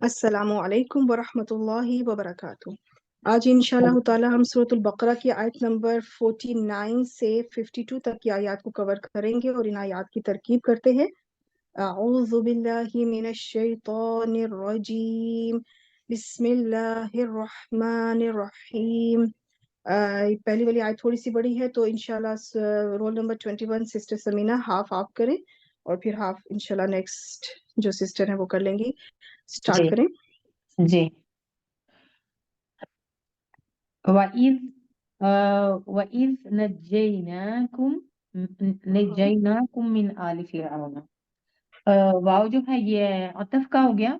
अस्सलामु अलैकुम वरहमतुल्लाहि वबरकातुह। आज इंशाअल्लाह ताला हम सूरतुल बकरा की आयत नंबर 49 से 52 तक की आयत को कवर करेंगे और इन आयत की तरकीब करते हैं। अऊज़ु बिल्लाहि मिनश शैतानिर रजीम, बिस्मिल्लाहिर रहमानिर रहीम। पहली वाली आयत थोड़ी सी बड़ी है, तो इंशाल्लाह roll number 21 sister Samina half half करें और फिर हाफ इंशाल्लाह नेक्स्ट जो सिस्टर है वो कर लेंगी। स्टार्ट जी करें। जी। वइज़ वइज़ नज्जैनाकुम मिन आलि फिरऔन। वाव जो है ये अतफ का हो गया।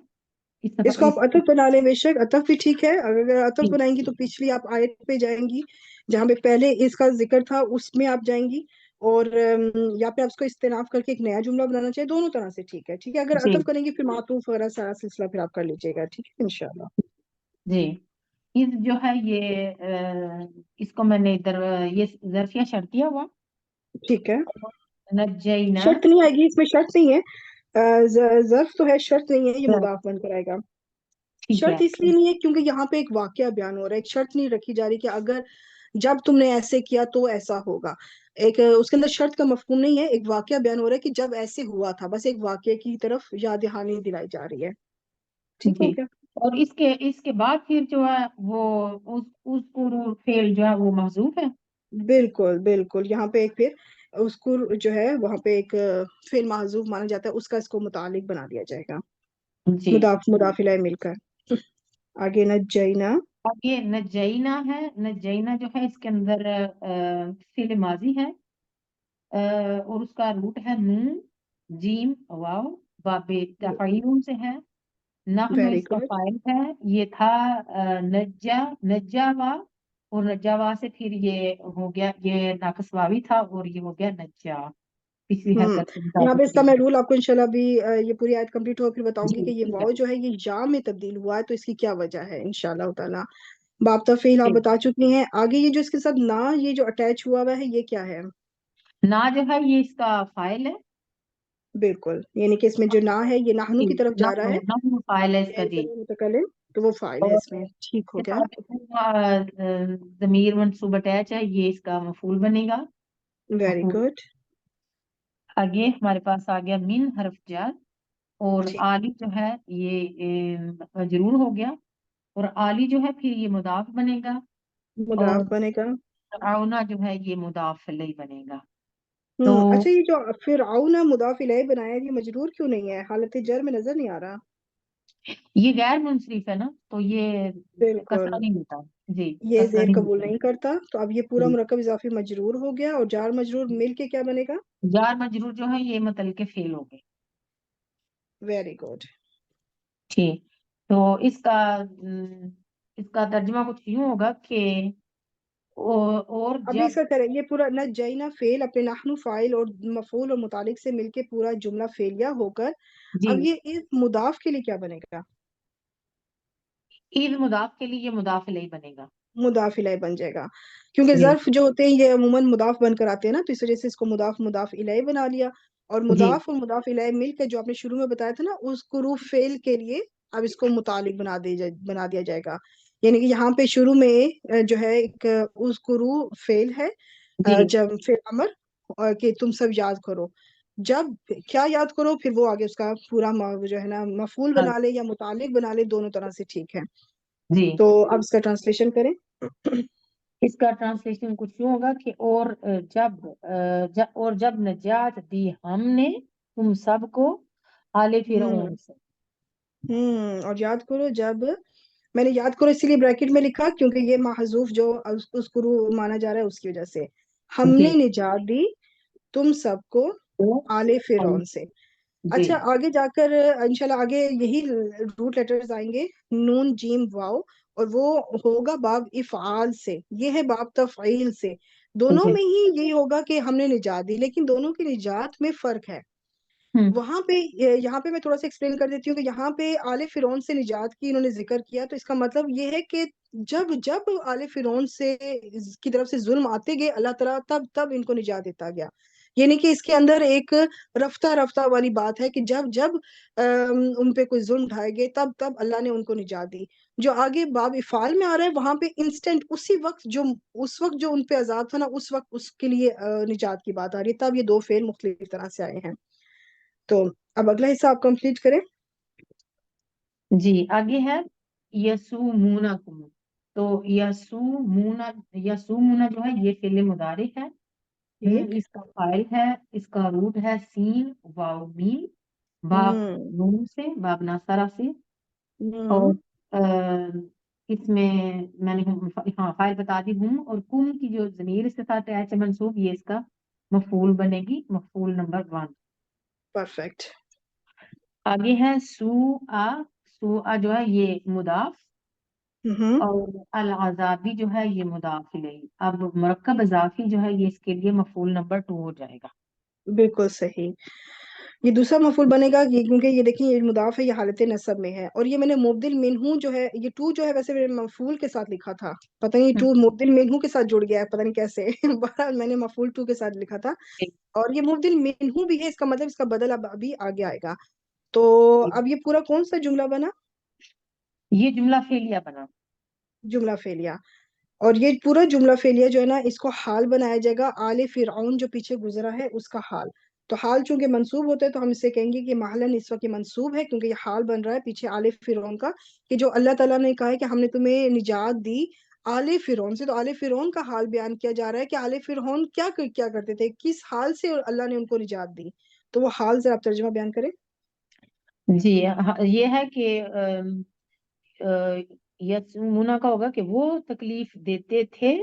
इस इसको आप इस अतफ बना लें, बेशक अतफ भी ठीक है। अगर अतफ ठीक। बनाएंगी तो पिछली आप आयत पे जाएंगी जहाँ पे पहले इसका जिक्र था, उसमें आप जाएंगी। और यहाँ पे आप इसको इस्तेनाफ करके एक नया जुमला बनाना चाहिए। दोनों तरह से ठीक है। ठीक है, अगर जी अतफ करेंगे फिर मातूफ वगैरह सारा सिलसिला फिर आप कर लीजिएगा। ठीक है इंशाल्लाह। जी। इस जो है ये इसको मैंने इधर ये ज़र्फिया शर्तिया हुआ। ठीक है, नज्जैना। शर्त नहीं आएगी इसमें, शर्त नहीं है। जर्फ तो है, शर्त नहीं है, ये मुदाफ बनकर आएगा। ठीक है। शर्त इसलिए नहीं है क्योंकि यहाँ पे एक वाकया बयान हो रहा है, एक शर्त नहीं रखी जा रही कि अगर जब तुमने ऐसे किया तो ऐसा होगा। एक उसके अंदर शर्त का मफहूम नहीं है, एक वाकया बयान हो रहा है कि जब ऐसे हुआ था, बस एक वाकये की तरफ याद दहानी दिलाई जा रही है। ठीक हो जी। गया। और इसके इसके बाद फिर जो है वो उस पूर्व फेल जो है वो महजूफ है। बिल्कुल बिल्कुल, यहाँ पे एक फिर उसको जो है वहां पे एक फिर माजूफ माना जाता है, उसका इसको मुतालिक बना दिया जाएगा। जी। मुदाफिला मिलकर आगे न जैना। अब ये नजैना है। नजैना जो है इसके अंदर फिल माजी है। और उसका रूट है नून जीम वाव बाबे तफय्युल से है। नहनु वेरी इसका गुड। फाइल है। ये था नज्जा नज्जावा। और नज्जावा से फिर ये हो गया, ये नाकस वावी था और ये हो गया नज्जा पिछली हरकत के यहाँ पे मुताबिक इसका ये। मैं रूल आपको इंशाल्लाह भी ये पूरी आयत कंप्लीट हो फिर बताऊंगी जी कि ये ठीक है। वाव जो है ये या में तब्दील हुआ है, तो इसकी क्या वजह है इंशाल्लाह ताला। बाप तफील आप जी। बता चुकी हैं। आगे ये जो इसके साथ ना ये जो अटैच हुआ हुआ है ये क्या है? ना जो है ये इसका फाइल है। बिल्कुल, यानी कि इसमें जो ना है ये नाहनु जी। की तरफ जा रहा नहनु है। नहनु फाइल है इसका। ये जी। करो मुतकल्लिम, तो वो फाइल है और इसमें। ठीक हो इसके गया। साथ ज़मीर मंसूब अटैच है, ये इसका मफूल बनेगा। वेरी मफूल। गुड। आगे हमारे पास आ गया मिन हरफ जर। और ठीक, आली जो है ये मजरूर हो गया। और आली जो है फिर ये मुदाफ बनेगा। मुदाफ और बनेगा। आउना जो है ये मुदाफ इलैह बनेगा। तो अच्छा, ये जो फिर ना मुदाफ इलैह बनाया है, ये मजरूर क्यों नहीं है? हालत जर में नजर नहीं आ रहा। ये गैर मुंसरिफ है ना, तो ये बिल्कुल, कसरा नहीं होता। जी। ये कसरा जेर नहीं कबूल होता। नहीं करता, तो अब ये पूरा जी। मुरक्कब इजाफी मजरूर हो गया और जार मजरूर मिल के क्या बनेगा? जार मजरूर जो है ये मतलब के फेल हो गए। Very good. ठीक। तो इसका तर्जुमा कुछ यूं होगा कि और अभी जब। इसका करें, ये पूरा न जैना फेल अपने नाहनु फाइल और मफूल और मुतालिक से मिलके पूरा जुमला फेलिया होकर जी। अब ये इस मुदाफ के लिए क्या बनेगा? ईद मुदाफ के लिए ये मुदाफ इलैह बनेगा। मुदाफ इलैह बन जाएगा, क्योंकि जी। ज़र्फ जो होते हैं ये अमूमन मुदाफ बनकर आते हैं ना, तो इस वजह से इसको मुदाफ मुदाफ इलैह बना लिया। और जी। मुदाफ और मुदाफ इलैह मिलकर जो आपने शुरू में बताया था ना, उस कुरूफ फेल के लिए अब इसको मुतालिक बना दिया जाएगा। यानी कि यहाँ पे शुरू में जो है एक उस कुरू फेल है। जी। जब फिर अमर और कि तुम सब याद करो, जब क्या याद करो, फिर वो आगे उसका पूरा जो है ना मफूल हाँ। बना ले या मुतालिक बना ले, दोनों तरह से ठीक है। जी। तो अब इसका ट्रांसलेशन करें। इसका ट्रांसलेशन कुछ यूं होगा कि और जब नजात दी हमने तुम सबको आले हम्म फिरौन से। और याद करो जब, मैंने याद करो इसीलिए ब्रैकेट में लिखा क्योंकि ये महजूफ जो उस गुरु माना जा रहा है उसकी वजह से। हमने जी। निजात दी तुम सबको तो आले आले। फिरौन से। जी। अच्छा, आगे जाकर इंशाल्लाह आगे यही रूट लेटर्स आएंगे, नून जीम वाव, और वो होगा बाब इफ़आल से, ये है बाब तफ़ईल से। दोनों जी। में ही यही होगा कि हमने निजात दी, लेकिन दोनों की निजात में फर्क है। हम्म। वहां पे यहाँ पे मैं थोड़ा सा एक्सप्लेन कर देती हूँ कि यहाँ पे आले फिरौन से निजात की इन्होंने जिक्र किया, तो इसका मतलब ये है कि जब जब आले फिरौन से की तरफ से जुल्म आते गए अल्लाह तआला तब तब इनको निजात देता गया। یعنی کہ اس کے اندر ایک رفتہ رفتہ والی بات ہے کہ جب جب ان پہ کوئی ظلم ڈھائے گئے تب تب اللہ نے ان کو نجات دی. جو آگے باب افعال میں آ رہا ہے وہاں پہ انسٹنٹ اسی وقت اس وقت جو ان پہ عذاب تھا نا اس وقت اس کے لیے نجات کی بات آ رہی ہے. تب یہ دو فعل مختلف طرح سے آئے ہیں. تو اب اگلا حصہ آپ کمپلیٹ کریں. جی آگے ہے یسومونکم. تو یسومونا جو ہے یہ فعل مضارع ہے. ٹھیک. اس کا فاعل ہے، اس کا روٹ ہے سین واو میم، باب ہوں. نون سے، باب ناصرہ سے. اور ہوں. اس میں نے ہاں فاعل بتا دی ہوں، اور کم کی جو ضمیر اس کے ساتھ اٹیچ ہے منصوب، یہ اس کا مفعول بنے گی، مفعول نمبر 1. پرفیکٹ. آگے ہے سو جو ہے یہ مضاف، ہوں. اور العذابی جو ہے یہ مضاف الیہ. اب مرکب اضافی جو ہے یہ اس کے لیے مفعول نمبر 2 ہو جائے گا. بالکل صحیح. یہ دوسرا مفعول بنے گا کیونکہ یہ دیکھیں یہ مضاف ہے، یہ حالت نصب میں ہے. اور یہ میں نے مبدل منہو جو ہے یہ ٹو جو ہے ویسے میں نے مفعول کے ساتھ لکھا تھا، پتہ نہیں ٹو مبدل منہو کے ساتھ جڑ گیا ہے پتہ نہیں کیسے. بہرحال میں نے مفعول ٹو کے ساتھ لکھا تھا. اور یہ مبدل منہو بھی ہے، اس کا مطلب اس کا بدل اب ابھی آگے آئے گا. تو اب یہ پورا کون سا جملہ بنا؟ یہ جملہ فعلیہ بنا. جملہ فعلیہ. اور یہ پورا جملہ فعلیہ جو ہے نا اس کو حال بنایا جائے گا آل فرعون جو پیچھے گزرا ہے اس کا حال. تو حال چونکہ منصوب ہوتا ہے تو ہم اسے کہیں گے کہ محلاً اس وقت یہ منصوب ہے کیونکہ یہ حال بن رہا ہے پیچھے آل فرعون کا، کہ جو اللہ تعالیٰ نے کہا ہے کہ ہم نے تمہیں نجات دی آل فرعون سے. تو آل فرعون کا حال بیان کیا جا رہا ہے کہ آل فرعون کیا کرتے تھے، کس حال سے اللہ نے ان کو نجات دی. تو وہ حال ذرا آپ ترجمہ بیان کریں. جی یہ ہے کہ یسومونا کا ہوگا کہ وہ تکلیف دیتے تھے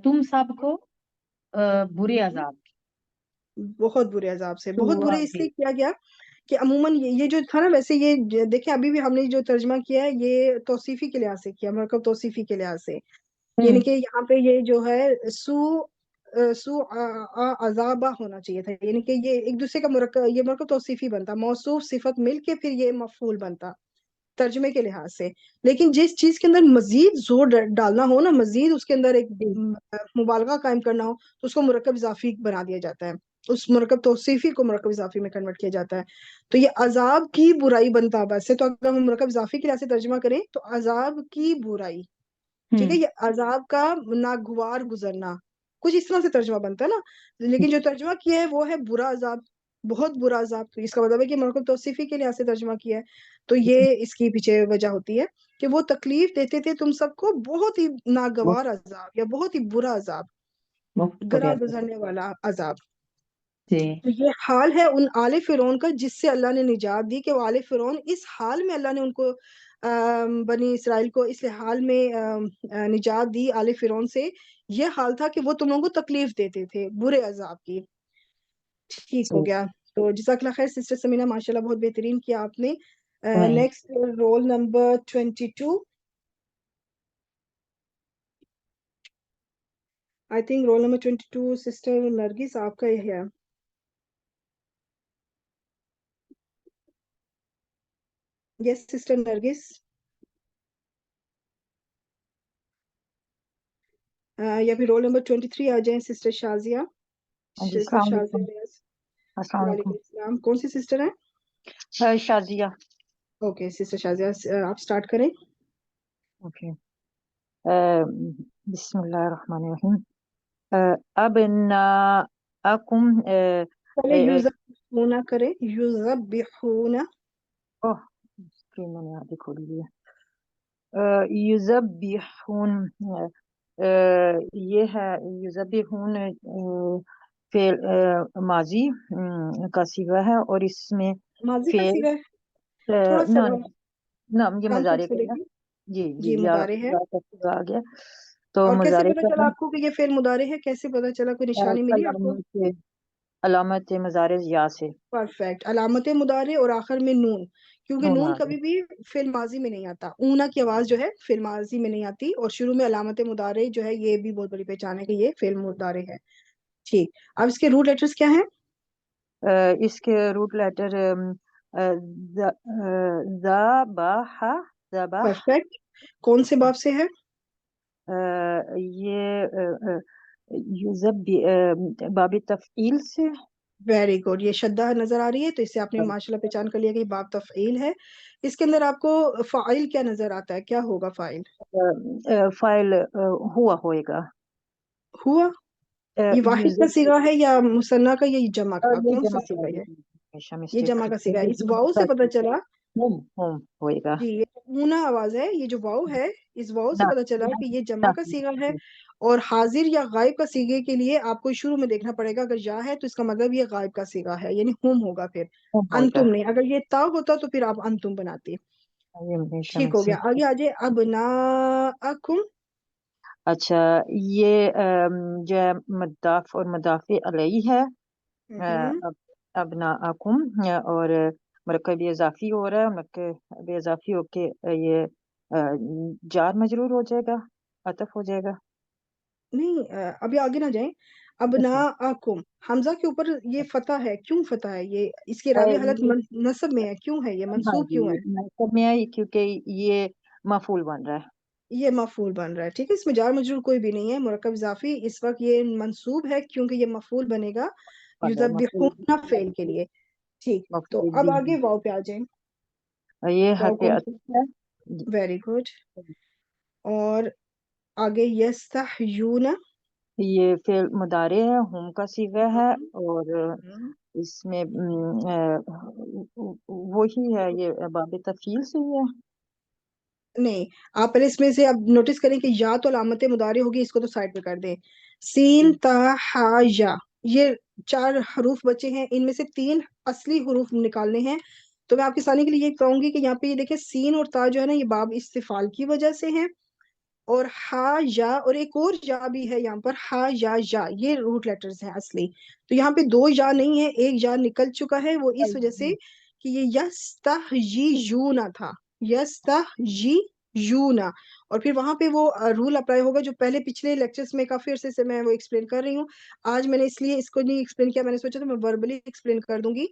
تم سب کو برے عذاب کی. بہت برے عذاب سے. بہت تو برے اس لیے کیا گیا کہ عموماً یہ جو تھا نا، ویسے یہ دیکھیں ابھی بھی ہم نے جو ترجمہ کیا ہے یہ توصیفی کے لحاظ سے کیا، مرکب توصیفی کے لحاظ سے. یعنی کہ یہاں پہ یہ جو ہے سو عذابہ ہونا چاہیے تھا، یعنی کہ یہ ایک دوسرے کا مرکب، یہ مرکب توصیفی بنتا، موصوف صفت مل کے پھر یہ مفعول بنتا ترجمے کے لحاظ سے. لیکن جس چیز کے اندر مزید زور ڈالنا ہو نا، مزید اس کے اندر ایک مبالغہ قائم کرنا ہو تو اس کو مرکب اضافی بنا دیا جاتا ہے، اس مرکب توصیفی کو مرکب اضافی میں کنورٹ کیا جاتا ہے. تو یہ عذاب کی برائی بنتا ہے. ویسے تو اگر ہم مرکب اضافی کے لحاظ سے ترجمہ کریں تو عذاب کی برائی، ٹھیک ہے، یہ عذاب کا ناگوار گزرنا، کچھ اس طرح سے ترجمہ بنتا ہے نا. لیکن جو ترجمہ کیا ہے وہ ہے برا عذاب، بہت برا عذاب. تو اس کا مطلب ہے کہ مرکب توصیفی کے لحاظ سے ترجمہ کیا ہے. تو یہ اس کی پیچھے وجہ ہوتی ہے کہ وہ تکلیف دیتے تھے تم سب کو بہت ہی ناگوار عذاب یا بہت ہی برا عذاب، گرا گزرنے والا عذاب. تو یہ حال ہے ان آل فرعون کا جس سے اللہ نے نجات دی، کہ وہ آل فرعون اس حال میں اللہ نے ان کو بنی اسرائیل کو اس حال میں نجات دی آل فرعون سے. یہ حال تھا کہ وہ تم لوگوں کو تکلیف دیتے تھے برے عذاب کی. ٹھیک ہو گیا. تو جزاک اللہ خیر سسٹر سمینا، ماشاءاللہ بہت بہترین کیا آپ نے. Next roll number 22. I think roll number 22 sister Nargis آپ کا یہ ہے. Yes sister Nargis. یا پھر رول نمبر 23 آ جائیں سسٹر شازیہ. جی سسٹر السلام شازیہ علیکم. ریاض. السلام وعلیکم علیکم. السلام. کون سی سسٹر ہیں؟ شازیہ. اوکے سسٹر شازیہ آپ سٹارٹ کریں. اوکے. بسم اللہ الرحمن الرحیم. ابناءکم. پہلے یذبحون کریں، یذبحون. اوہ اسکرین میں نے آگے کھولی ہوئی ہے. یذبحون یہ ہے یذبحون فعل ماضی کا صیغہ ہے، اور اس میں ماضی کا فعل صیغہ ہے، تھوڑا سا نہ یہ کم مضارع سے کا ہے. دیکھیں. جی جی یا مضارع ہے. آ گیا تو اور کیسے مضارع پتا کا چلا آپ کو کہ یہ فعل مضارع ہے؟ کیسے پتا چلا؟ کوئی نشانی ملی آپ کو؟ علامت مضارع یا سے. پرفیکٹ. علامت مضارع اور آخر میں نون، کیونکہ نون کبھی بھی فعل ماضی میں نہیں آتا. اونا کی آواز جو ہے فعل ماضی میں نہیں آتی، اور شروع میں علامت مضارع جو ہے یہ بھی بہت بڑی پہچان ہے کہ یہ فعل مضارع ہے. ٹھیک. اب اس کے روٹ لیٹرز کیا ہیں؟ اس کے روٹ لیٹر ذبح. پرفیکٹ. کون سے باب سے ہے؟ یہ युज़ब बाब तफ़ईल से। वेरी गुड, ये शद्दा नजर आ रही है, तो इससे आपने माशाल्लाह पहचान कर लिया कि बाब तफ़ईल है। इसके अंदर आपको फाइल क्या नजर आता है, क्या होगा फाइल? फाइल हुआ होएगा। हुआ, ये वाहिद का युज़ब सिगा है या मुसन्ना का या जमा का, ये कौन सा जमा का सिगा है? हमेशा ये मिस्टेक जमा का करते सिगा है, हैं, इस वाव से पता चला। होम होएगा। जी, ये ऊना आवाज है, ये जो वाव है, इस वाव से ना पता चला ना कि ये जमा ना का सीगा है। और हाजिर या गायब का सीगे के लिए आपको शुरू में देखना पड़ेगा, अगर या है तो इसका मतलब ये गायब का सीगा है, यानी हुम होगा फिर, होम होएगा। अंतुम नहीं। अगर ये ता होता तो फिर आप अंतुम बनाते। ये हमेशा ठीक हो गया, मिस्टेक। आगे आजे अब ना अकुम। अच्छा, ये जो है मदाफ और मदाफे अलैहि है। हम्म, अब ना आकुम और मरकब इजाफी हो रहा है, मरकब इजाफी होके ये जार मजरूर हो जाएगा, अतफ हो जाएगा। नहीं, अभी आगे ना जाएं। अब ना अच्छा, अकुम, हमजा के ऊपर ये फतह है, क्यों फतह है? ये इसकी रावी हालत ये नसब में है, क्यों है ये हाँ मंसूब क्यों जी, है? मतलब में आई क्योंकि ये मफूल बन रहा है। ये मफूल बन रहा है, ठीक है, इसमें जार मजरूर कोई भी नहीं है। मुरक्कब इजाफी इस वक्त ये मंसूब है क्योंकि ये मफूल बनेगा बन रहा है मफूल। युज़ब्बिहूना फेल के लिए। ठीक, तो मफूल अब भी आगे वाव पे आ जाए। ये वाव हरफ कौन सी? अतफ है। जी। Very good. और आगे यस्तहयूना। ये फेल मुदारे है, हुम का सीगा है हम्म, और हम्म। इसमें वही है, ये बाब तफील से ही है। नहीं, आप पहले इसमें से अब नोटिस करें कि या तो अलामत मुदारे होगी, इसको तो साइड पे कर दें। सीन ता हा या, ये चार हरूफ बचे हैं, इनमें से तीन असली हरूफ निकालने हैं। तो मैं आपके सामने के लिए ये कहूंगी कि यहाँ पे ये देखें, सीन और ता जो है ना, ये बाब इस्तिफाल की वजह से है। और हा या और एक और या भी है यहाँ पर, हा या ये रूट लेटर्स हैं असली। तो यहाँ पे दो या नहीं है, एक या निकल चुका है, वो इस वजह से कि ये यस्तहयीयूना था, यस्तहयीयूना। और फिर वहां पे वो रूल अप्लाई होगा जो पहले पिछले लेक्चर्स में काफी अरसे से मैं वो एक्सप्लेन कर रही हूँ। आज मैंने इसलिए इसको नहीं एक्सप्लेन किया, मैंने सोचा तो मैं वर्बली एक्सप्लेन कर दूंगी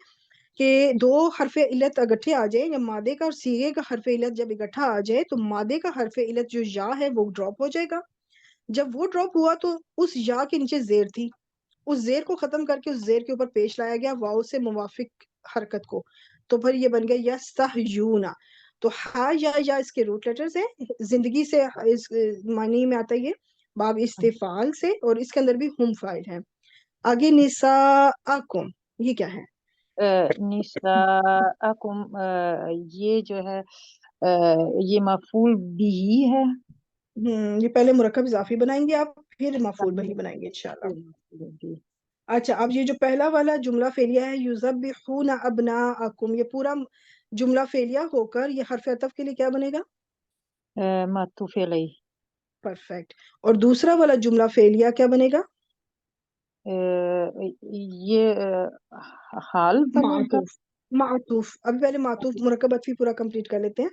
कि दो हरफे इल्लत इकट्ठे आ जाए, या मादे का और सीगे का हरफे इल्लत जब इकट्ठा आ जाए, तो मादे का हरफे इल्लत जो या है वो ड्रॉप हो जाएगा। जब वो ड्रॉप हुआ तो उस या के नीचे जेर थी, उस जेर को खत्म करके उस जेर के ऊपर पेश लाया गया वाव से मुवाफिक हरकत को, तो फिर ये बन गया यस्तहयूना। तो हा या इसके रूट लेटर्स है, जिंदगी से इस मानी में आता है ये, बाब इस्तिफाल से, और इसके अंदर भी हुम फाइल है। आगे निसाअकुम, ये क्या है? निसाअकुम, ये जो है ये मफूल बिही है। ये पहले मुरक्कब इजाफी बनाएंगे आप, फिर मफूल बही बनाएंगे इंशाल्लाह। जी। अच्छा, अब ये जो पहला वाला जुमला फेलिया है, युज़ब्बिहूना अब्नाअकुम, ये पूरा जुमला फेलिया होकर ये हरफ अतफ के लिए क्या बनेगा? मातूफ अलैह। परफेक्ट। और दूसरा वाला जुमला फेलिया क्या बनेगा? ये हाल बनेगा। मातूफ। मातूफ, अभी पहले मातूफ मुरक्कब अतफी पूरा कंप्लीट कर लेते हैं।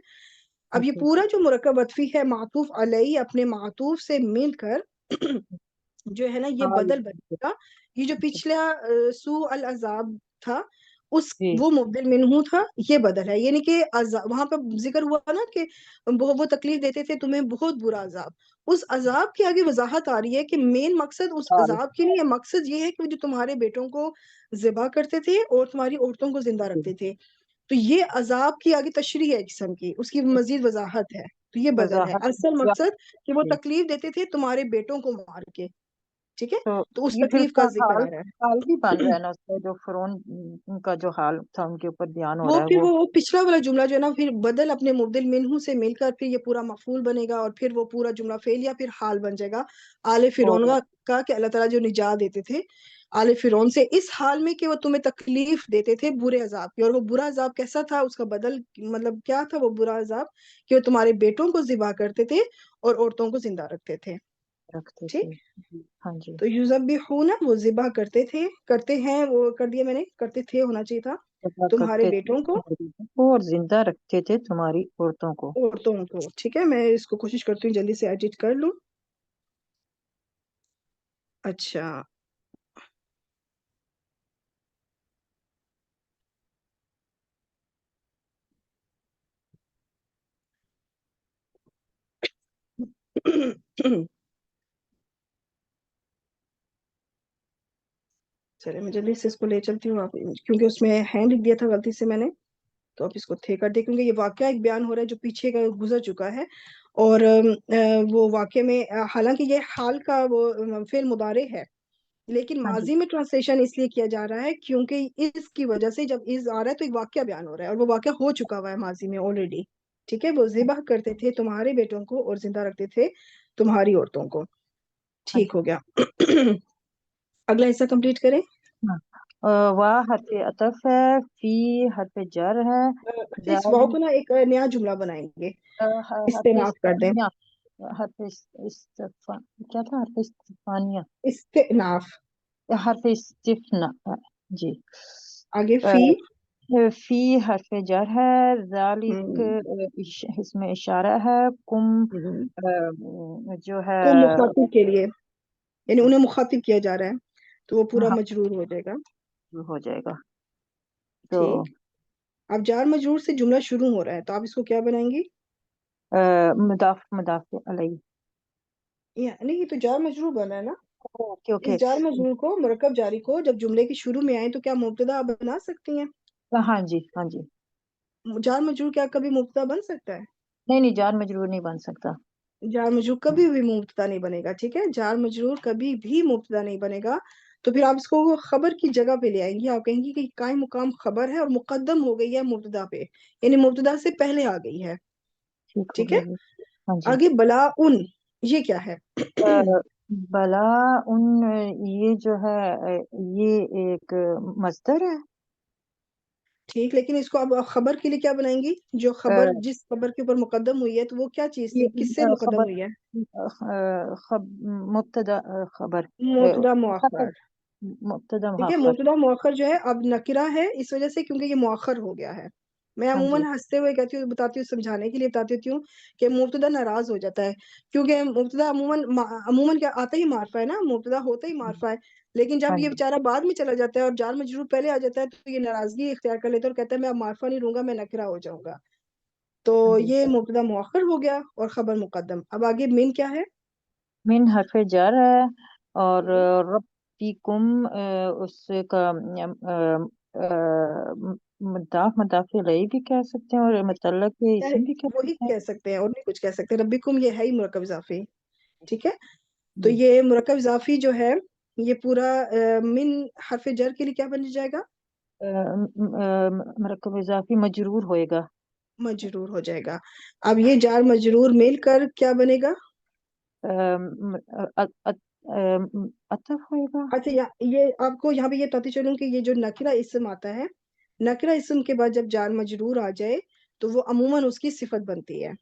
अब ये ओके। पूरा जो मुरक्कब अतफी है, मातूफ अलई अपने मातूफ से मिलकर जो है ना, ये हाल। बदल बनेगा। ये जो पिछला सू अल अजाब था, उस जी। वो मुबदिल मिन्हू था, ये बदल है। यानी कि वहां पर जिक्र हुआ ना कि वो तकलीफ देते थे तुम्हें, बहुत बुरा अजाब। उस अजाब की आगे वजाहत आ रही है कि मेन मकसद उस हाल। अजाब के लिए, मकसद ये है कि जो तुम्हारे बेटों को ज़िबा करते थे और तुम्हारी औरतों को जिंदा रखते थे। तो ये अजाब की आगे तशरीह है किस्म की, उसकी मजीद वजाहत है। तो ये बदल है, वजाहत। असल मकसद कि वो जी। तकलीफ देते थे तुम्हारे बेटों को मार के। ठीक है, तो तो उस ये फिर तकलीफ उसका का जिक्र हाल, आ रहा हाल भी बन है। रहा है ना, उसका जो फिरौन का जो हाल था उनके ऊपर बयान हो वो रहा है फिर वो। वो पिछला वाला जुमला जो है ना, फिर बदल अपने मुबदिल मिन्हू से मिलकर फिर ये पूरा मफूल बनेगा, और फिर वो पूरा जुमला फेल या फिर हाल बन जाएगा। आले फिरौन और का कि अल्लाह ताला जो निजात देते थे आले फिरौन से, इस हाल में कि वो तुम्हें तकलीफ देते थे बुरे अजाब की। और वो बुरा अजाब कैसा था, उसका बदल मतलब क्या था वो बुरा अजाब? कि वो तुम्हारे बेटों को जिबा करते थे और औरतों को जिंदा रखते थे। रखते थे। ठीक, हाँ जी। तो युज़ब्बिहूना वो जिबा करते थे, करते हैं, वो कर दिया मैंने, करते थे होना चाहिए था, सदा तुम्हारे करते थे बेटों को, तुम्हारी औरतों को और जिंदा रखते थे तुम्हारी औरतों को। औरतों को। ठीक है, मैं इसको कोशिश करती हूँ जल्दी से एडिट कर लूँ। अच्छा। चलिए मैं जल्दी से इसको ले चलती हूँ, आप क्योंकि उसमें हैंड लिख दिया था गलती से मैंने, तो आप इसको थे कर दे, क्योंकि ये वाकया एक बयान हो रहा है जो पीछे का गुजर चुका है। और वो वाकये में हालांकि ये हाल का वो फेल मुदारे है, लेकिन हाँ जी। माजी में ट्रांसलेशन इसलिए किया जा रहा है क्योंकि इसकी वजह से जब इज आ रहा है तो एक वाकया बयान हो रहा है, और वो वाकया हो चुका हुआ है माजी में ऑलरेडी। ठीक है, वो ज़िबह करते थे तुम्हारे बेटों को और जिंदा रखते थे तुम्हारी औरतों को। हाँ ठीक हो गया। अगला हिस्सा कंप्लीट करें। हाँ। वाह हर्फ अतफ है, फी हर्फ जर है, अच्छा, इस वाव जाली को ना एक नया जुमला बनाएंगे, हर्फ इस्तेनाफ कर दें। इस्तिफानिया, हर्फ क्या था, हर्फ इस्तिफानिया, इस्तेनाफ। हर्फ इस्तिफना जी। आगे अ, फी। फी हर्फ जर है, जालिक हम्म, इसमें इशारा है, कुम हम्म। जो है को मुखातिब के लिए, यानी उन्हें मुखातिब किया जा रहा है, तो वो पूरा हाँ मजरूर हो जाएगा। हो जाएगा। तो ठीक। अब जार मजरूर से जुमला शुरू हो रहा है, तो आप इसको क्या बनाएंगी? मुदाफ मुदाफ अलैहि। नहीं, ये तो जार मजरूर बना है ना। ओके इस ओके। जार मजरूर को, मुरक्कब जारी को जब जुमले के शुरू में आए तो क्या मुब्तदा आप बना सकती हैं? हाँ जी हाँ जी। जार मजरूर क्या कभी मुब्तदा बन सकता है? नहीं नहीं, जार मजरूर नहीं बन सकता। जार मजरूर कभी भी मुब्तदा नहीं बनेगा। ठीक है, जार मजरूर कभी भी मुब्तदा नहीं बनेगा। तो फिर आप इसको वो खबर की जगह पे ले आएंगी, आप कहेंगी कि कायम मुकाम खबर है और मुकद्दम हो गई है मुब्तदा पे, यानी मुब्तदा से पहले आ गई है। ठीक हो ठीक गया है। जी। हाँ जी। आगे बला उन, ये क्या है? अ, बला उन, ये जो है ये एक मस्दर है। ठीक, लेकिन इसको अब खबर के लिए क्या बनाएंगी? जो खबर, जिस खबर के ऊपर मुकद्दम हुई है, तो वो क्या चीज ये थी, किससे मुकद्दम खबर हुई है? मुब्तदा खबर मुब्तदा खबर मुअख्खर। मुब्तदा ठीक है, मुअख्खर। मुब्तदा मुअख्खर जो है अब नकिरा है इस वजह से क्योंकि ये मुअख्खर हो गया है। मैं हाँ अमूमन जी हंसते हुए कहती हूँ, बताती हूँ, समझाने के लिए बताती हूँ कि मुब्तदा नाराज हो जाता है, क्योंकि मुब्तदा अमूमन क्या आता ही मारफा है ना, मुब्तदा होता ही मारफा है। लेकिन जब हाँ ये जी बेचारा बाद में चला जाता है और जार मजरूर पहले आ जाता है, तो ये नाराजगी इख्तियार कर लेता है और कहता है मैं अब मारफा नहीं लूंगा, मैं नकिरा हो जाऊंगा। तो हाँ जी। ये मुब्तदा मुअख्खर हो गया और खबर मुकद्दम। अब आगे मिन क्या है? मिन हरफ जर है, और हम्म, रब्बिकुम उसका मुदाफ मुदाफ अलैहि भी कह सकते हैं, और मुतल्लक के क्या है? इसम भी कह वही सकते हैं। कह सकते हैं और नहीं कुछ कह सकते, रब्बिकुम ये है ही मुरक्कब इजाफी। ठीक है, तो जी। ये मुरक्कब इजाफी जो है, ये पूरा मिन हरफ जर के लिए क्या बन जाएगा? मरकब इजाफी मजरूर होएगा। मजरूर हो जाएगा। अब ये जार मजरूर मिलकर क्या बनेगा? अतफ होएगा। अच्छा, ये आपको यहाँ पे ये बताती चलूं कि ये जो नकिरा इस्म आता है, नकिरा इस्म के बाद जब जार मजरूर आ जाए तो वो अमूमन उसकी सिफत बनती है।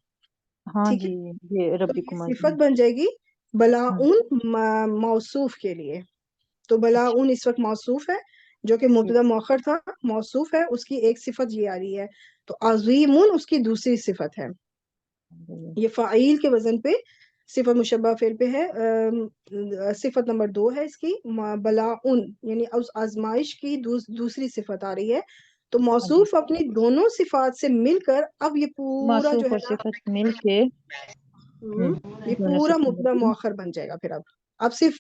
हाँ ठीक जी, है, ये तो रब्बी ये सिफत कुमार। बन जाएगी हाँ। बलाउन मौसूफ के लिए। तो अच्छा बलाउन इस वक्त मौसूफ है, जो कि ठीक। मुब्तदा मौखर था, मौसूफ है, उसकी एक सिफत ये आ रही है। तो अजीमुन उसकी दूसरी सिफत है। ये फ़ाइल के वजन पे सिफत मुशब्बा फेल पे है। सिफत नंबर 2 है इसकी, बलाउन, यानी उस आजमाइश की दूसरी सिफत आ रही है। तो हाँ जी, मौसूफ अपनी दोनों सिफात से मिलकर अब ये पूरा जो मासूफ है और ना, सिफत मिल के ये दोनों पूरा सिफत मुब्तदा मिलके। मुअख्खर बन जाएगा फिर। अब सिर्फ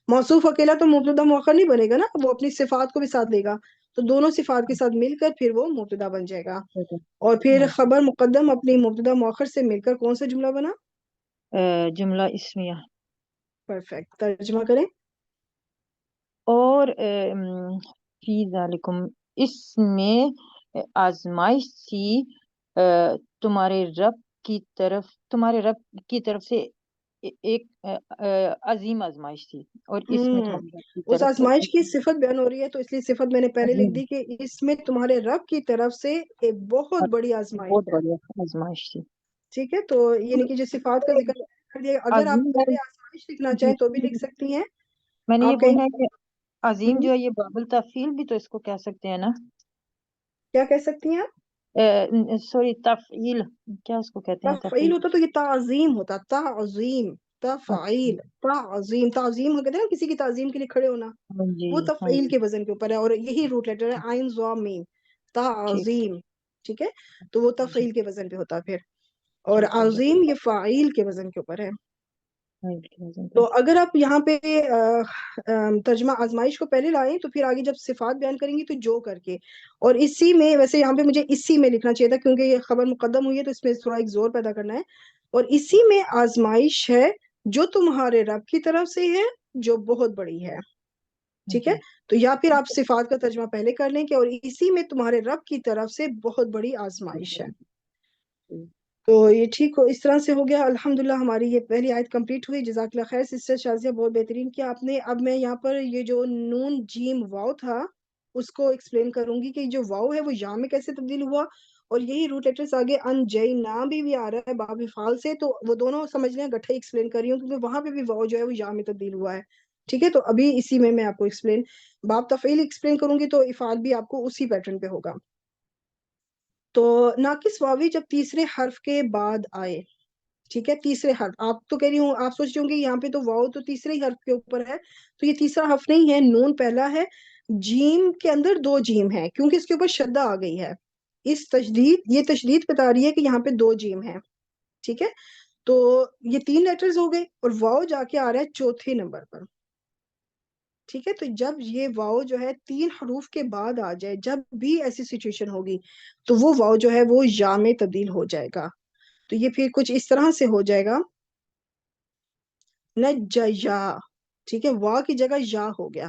मौसूफ अकेला तो मुब्तदा मुअख्खर नहीं बनेगा ना, वो अपनी सिफात को भी साथ लेगा। तो दोनों सिफात के साथ मिलकर फिर वो मुब्तदा बन जाएगा। और फिर हाँ। खबर मुकद्दम अपनी मुब्तदा मुअख्खर से मिलकर कौन सा जुमला बना? जुमला इस्मिया। परफेक्ट, तर्जुमा करें। और फी जालिकुम, इसमें आजमाइश थी तुम्हारे रब की तरफ, तुम्हारे रब की तरफ से एक अजीम आजमाइश थी, और इसमें हम्म, तुम्हारे रब की उस तरफ से आजमाइश की सिफत बयान हो रही है, तो इसलिए सिफत मैंने पहले लिख अजीम, दी कि इसमें तुम्हारे रब की तरफ से एक बहुत बड़ी आजमाइश बहुत है। बढ़िया आजमाइश थी। ठीक है, तो यानी कि जो सिफात का जिक्र कर दिया, अगर आप अजीम है पहले आजमाइश लिखना जी। चाहें तो भी लिख सकती हैं। मैंने ये आप बोलना है कहेंगे कि अजीम जो है ये बाबुल तफील भी तो इसको कह सकते हैं ना। क्या कह सकती हैं आप? सॉरी तफील, क्या उसको कहते हैं, तफ़ईल तफील। होता तो ये ताज़ीम होता, ताज़ीम। अच्छा। तफ़ाइल, ताज़ीम, ताज़ीम हो, कहते हैं ना किसी की ताज़ीम के लिए खड़े होना। हाँ जी वो हाँ तफ़ईल जी। के वजन के ऊपर है, और यही रूट लेटर है, आइन ज़ा मीम, ठीक। ताज़ीम। ठीक है, तो वो जी तफ़ईल के वजन पे होता है फिर। और ठीक हो गया। अज़ीम ये फ़ाइल के वजन के ऊपर है। تو اگر آپ یہاں پہ ترجمہ آزمائش کو پہلے لائیں تو پھر آگے جب صفات بیان کریں گی تو جو کر کے، اور اسی میں، ویسے یہاں پہ مجھے اسی میں لکھنا چاہیے تھا کیونکہ یہ خبر مقدم ہوئی ہے تو اس میں تھوڑا ایک زور پیدا کرنا ہے، اور اسی میں آزمائش ہے جو تمہارے رب کی طرف سے ہے جو بہت بڑی ہے. ٹھیک ہے، تو یا پھر آپ صفات کا ترجمہ پہلے کر لیں کہ اور اسی میں تمہارے رب کی طرف سے بہت بڑی آزمائش ہے. تو یہ ٹھیک ہو، اس طرح سے ہو گیا. الحمدللہ ہماری یہ پہلی آیت کمپلیٹ ہوئی. جزاک اللہ خیر سسٹر شازیہ، بہت بہترین کیا آپ نے. اب میں یہاں پر یہ جو نون جیم واو تھا اس کو ایکسپلین کروں گی کہ جو واو ہے وہ یا میں کیسے تبدیل ہوا، اور یہی روٹ لیٹرز آگے ان جئی نا بھی آ رہا ہے باب فعال سے، تو وہ دونوں سمجھ لیں گٹھے ایکسپلین کر رہی ہوں کیونکہ وہاں پہ بھی واو جو ہے وہ یا میں تبدیل ہوا ہے. ٹھیک ہے، تو ابھی اسی میں آپ کو ایکسپلین باب تفعیل ایکسپلین کروں گی تو افعال بھی آپ کو اسی پیٹرن پہ ہوگا. تو ناقص واوی جب تیسرے حرف کے بعد آئے، ٹھیک ہے، تیسرے حرف، آپ تو کہہ رہی ہوں، آپ سوچ رہی ہوں کہ یہاں پہ تو واو تو تیسرے ہی حرف کے اوپر ہے، تو یہ تیسرا حرف نہیں ہے، نون پہلا ہے، جیم کے اندر دو جیم ہے کیونکہ اس کے اوپر شدہ آ گئی ہے. اس تشدید، یہ تشدید بتا رہی ہے کہ یہاں پہ دو جیم ہے. ٹھیک ہے، تو یہ 3 لیٹرز ہو گئے اور واو جا کے آ رہا ہے چوتھے نمبر پر. ٹھیک ہے، تو جب یہ واو جو ہے 3 حروف کے بعد آ جائے، جب بھی ایسی سچویشن ہوگی تو وہ واو جو ہے وہ یا میں تبدیل ہو جائے گا. تو یہ پھر کچھ اس طرح سے ہو جائے گا نجیا. ٹھیک ہے، وا کی جگہ یا ہو گیا.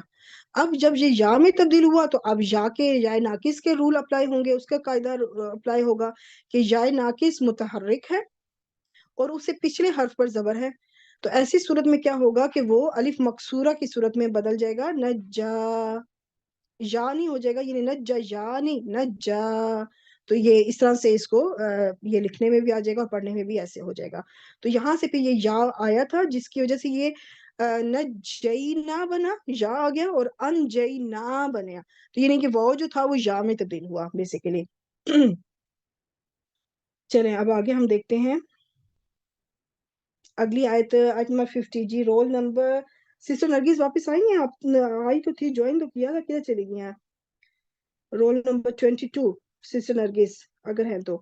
اب جب یہ یا میں تبدیل ہوا تو اب یا کے یا ناقص کے رول اپلائی ہوں گے، اس کا قاعدہ اپلائی ہوگا کہ یا ناقص متحرک ہے اور اسے پچھلے حرف پر زبر ہے. تو ایسی صورت میں کیا ہوگا کہ وہ الف مکسورہ کی صورت میں بدل جائے گا، نجا، یا نہیں ہو جائے گا، یعنی نجا یا نہیں نجا. تو یہ اس طرح سے اس کو یہ لکھنے میں بھی آ جائے گا اور پڑھنے میں بھی ایسے ہو جائے گا. تو یہاں سے پھر یہ یا آیا تھا جس کی وجہ سے یہ نجینا بنا، یا آ گیا، اور انجینا بنیا. تو یعنی کہ وہ جو تھا وہ یا میں تبدیل ہوا بیسیکلی. چلیں اب آگے ہم دیکھتے ہیں اگلی آیت، آیت نمبر 50. جی رول نمبر، سسٹر نرگس واپس آئی ہیں؟ آپ آئی تو تھی، جوائن تو کیا تھا، کدھر چلی گئی ہیں؟ رول نمبر 22 سسٹر نرگس اگر ہیں تو.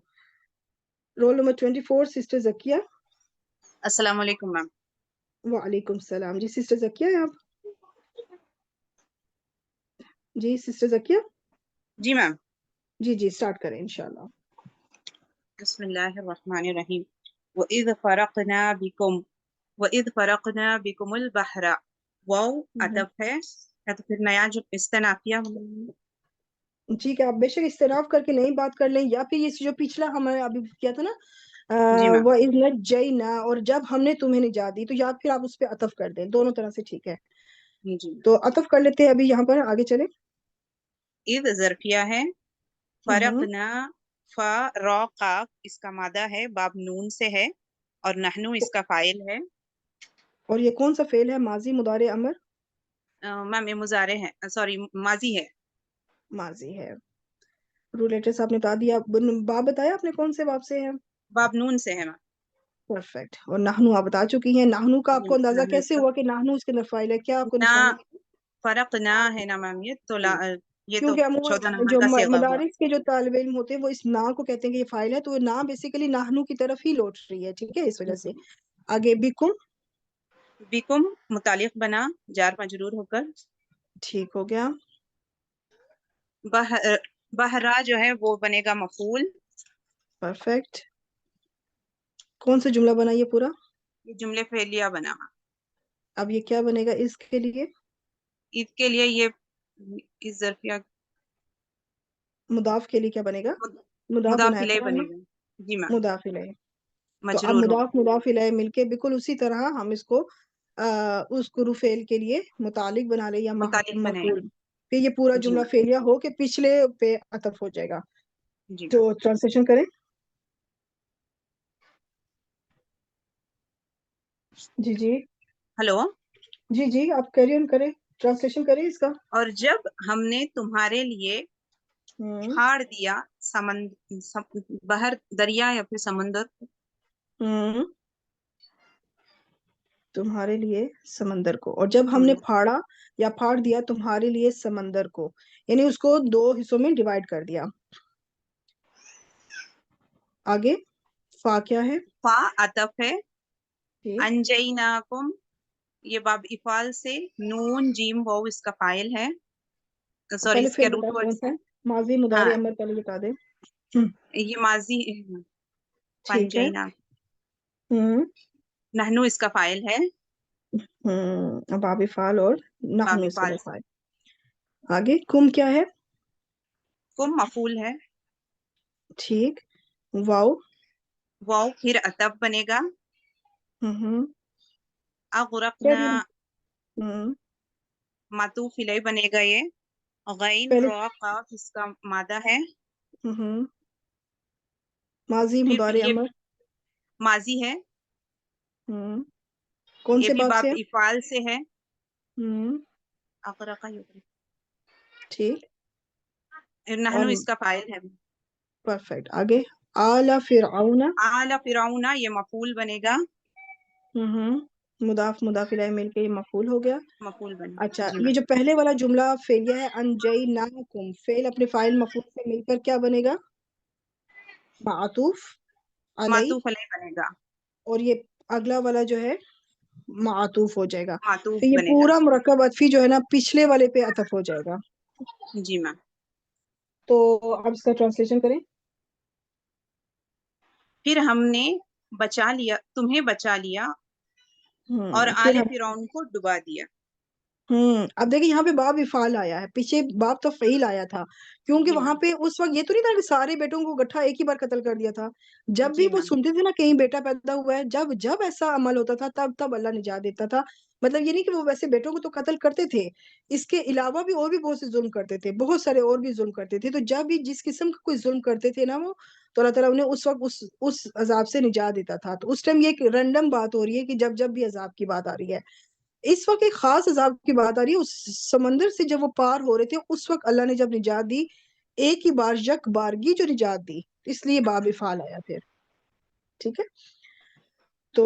Roll number 24 sister Zakia. السلام علیکم میم. وعلیکم السلام. جی سسٹر زکیہ ہیں آپ؟ جی سسٹر زکیہ. جی میم. جی سٹارٹ کریں انشاءاللہ. بسم اللہ الرحمن الرحیم. وَإِذْ فَرَقْنَا بِكُمْ وَإِذْ فَرَقْنَا بِكُمُ الْبَحْرَ. واو عطف ہے، تو پھر نیا جو استنافیہ. ٹھیک ہے، آپ بے شک استناف کر کے نئی بات کر لیں، یا پھر یہ جو پچھلا ہمارے ابھی کیا تھا نا جی میم. وَإِذْ نَجَّيْنَا، اور جب ہم نے تمہیں نجات دی، تو یا پھر آپ اس پہ عطف کر دیں، دونوں طرح سے ٹھیک ہے. جی. تو عطف کر لیتے ہیں ابھی یہاں پر، آگے چلیں. اذ ظرفیہ ہے، فرقنا، فا را قاف اس کا مادہ ہے، باب نون سے ہے، اور نحنو اس کا فاعل ہے. اور یہ کون سا فعل ہے؟ ماضی، مضارع، امر؟ میم یہ مضارع ہے، سوری ماضی ہے. ماضی ہے. رولیٹر صاحب نے بتا دیا. باب بتایا آپ نے کون سے باب سے ہے؟ باب نون سے ہے میم. پرفیکٹ. اور نحنو آپ بتا چکی ہیں. نحنو کا آپ کو اندازہ کیسے ہوا کہ نحنو اس کے اندر فاعل ہے؟ کیا آپ کو نہ نشانی؟ فرق نہ ہے نا میم، یہ تو یہ تو کیونکہ چودہ عموماً نمبر جو کا صیغہ ہوا. مدارس کے جو طالب علم ہوتے ہیں وہ اس نا کو کہتے ہیں کہ یہ فاعل ہے، تو وہ نا بیسیکلی نحنو کی طرف ہی لوٹ رہی ہے. ٹھیک ہے، اس وجہ سے. آگے بکم. بکم متعلق بنا جار مجرور ہو کر. ٹھیک ہو گیا. بہرا جو ہے وہ بنے گا مفعول. پرفیکٹ. کون سا جملہ بنا یہ پورا؟ یہ جملے فعلیہ بنا. اب یہ کیا بنے گا اس کے لیے؟ عید کے لیے یہ اس ظرفیہ مضاف کے لیے کیا بنے گا؟ مضاف مضاف بنایا الیہ تھا ہم نے. بنے گا. جی میم. مضاف الیہ. تو اب مجرور ہو. مضاف الیہ مل کے بالکل اسی طرح ہم اس کو اس گرو فعل کے لیے متعلق بنا لیں یا متعلق بنے گا. مفعول. پھر یہ پورا جی جملہ فعلیہ ہو کے پچھلے پہ عطف ہو جائے گا. جی تو ٹرانسلیشن کریں. جی ہلو. جی آپ کیری آن کریں، ٹرانسلیشن کریں اس کا. اور جب ہم نے تمہارے لیے پھاڑ دیا بحر، دریا یا پھر سمندر. تمہارے لیے سمندر کو، اور جب ہم نے پھاڑا یا پھاڑ دیا تمہارے لیے سمندر کو، یعنی اس کو 2 حصوں میں ڈیوائڈ کر دیا. آگے فا کیا ہے؟ فا عطف ہے، ठीक, अंजयनाकुम, ये बाब इफाल से, नून जीम वाव इसका फाइल है, सॉरी पहले इसका फिर रूट बता कौन वर्ड्स सा है। है, माजी मुदारे हाँ, अमर पहले बता दे। ये माजी ठीक है। पंजैना, हम्म नहनु इसका फाइल है, बाबी फाल और बाब नहनु इसका इफाल से। मफाल। आगे कुम क्या है? कुम मफूल है, ठीक, वाव। वाव फिर अतब बनेगा, हम्म अगरकना हम्म मातूफ इलैह बनेगा ये, गैन पहले रा काफ इसका मादा है, हम्म माजी फिर मुदारे ये अमर। माजी है, हम्म कौन ये से भी बाब से बाब है? इफाल से है, हम्म अगरका युगरिक, ठीक, नहनु और इसका फाइल है। परफेक्ट। आगे आला फिरऔना। आला फिरौना ये मफूल बनेगा, मुदाफ मुदाफ इलैह मिलके ये मफूल हो गया। मफूल बने। अच्छा, जी ये मैम, जो पहले वाला जुमला फेलिया है, अनजयनाकुम, फेल अपने फाइल मफूल से मिलकर क्या बनेगा? मातूफ अलई। मातूफ अलैह बनेगा, और ये अगला वाला जो है मातूफ हो जाएगा। मातूफ फिर ये बनेगा। पूरा मुरक्कब अतफी जो है ना पिछले वाले पे अतफ हो जाएगा। जी मैम, तो अब इसका ट्रांसलेशन करें। फिर हमने बचा लिया, तुम्हें बचा लिया और फिर आले हम फिरौन को डुबा दिया। अब देखिए यहाँ पे बाब इफाल आया है, पीछे बाब तो फ़ईल आया था, क्योंकि जी वहां मैम, पे उस वक्त ये तो नहीं था कि सारे बेटों को गट्ठा एक ही बार कत्ल कर दिया था। जब भी जी वो मैम, सुनते थे ना कहीं बेटा पैदा हुआ है, जब जब ऐसा अमल होता था तब तब अल्लाह निजात देता था। मतलब ये नहीं कि वो वैसे बेटों को तो कत्ल करते थे, इसके अलावा भी और भी बहुत से जुल्म करते थे, बहुत सारे और भी जुल्म करते थे। तो जब भी जिस किस्म का कोई जुल्म करते थे ना वो, तो अल्लाह ताला उन्हें उस वक्त उस अजाब से निजात देता था। तो उस टाइम ये एक रैंडम बात हो रही है कि जब जब भी अजाब की बात आ रही है, इस वक्त एक खास अजाब की बात आ रही है। उस समंदर से जब वो पार हो रहे थे, उस वक्त अल्लाह ने जब निजात दी, एक ही बार यक बारगी जो निजात दी, इसलिए बाब फाल आया फिर। ठीक है। तो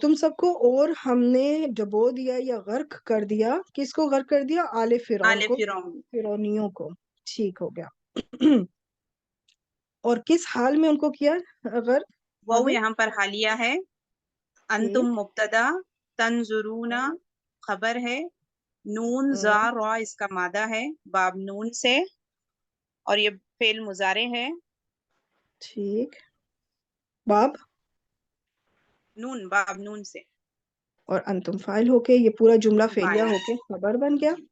तुम सबको और हमने डबो दिया या गर्क कर दिया। किसको गर्क कर दिया? आले फिरौन आले को, फिरौन। फिरौनियों को। ठीक हो गया। और किस हाल में उनको किया गर्क? वो आगे यहाँ पर हालिया है, अंतुम ठीक। मुब्तदा, तंजुरूना खबर है, नून जा हम्म, रा इसका मादा है, बाब नून से, और ये फेल मुजारे है, ठीक, बाब नून बाब नून से और अंतुम फाइल होके ये पूरा जुमला फेलिया फाइल। होके खबर बन गया। जी,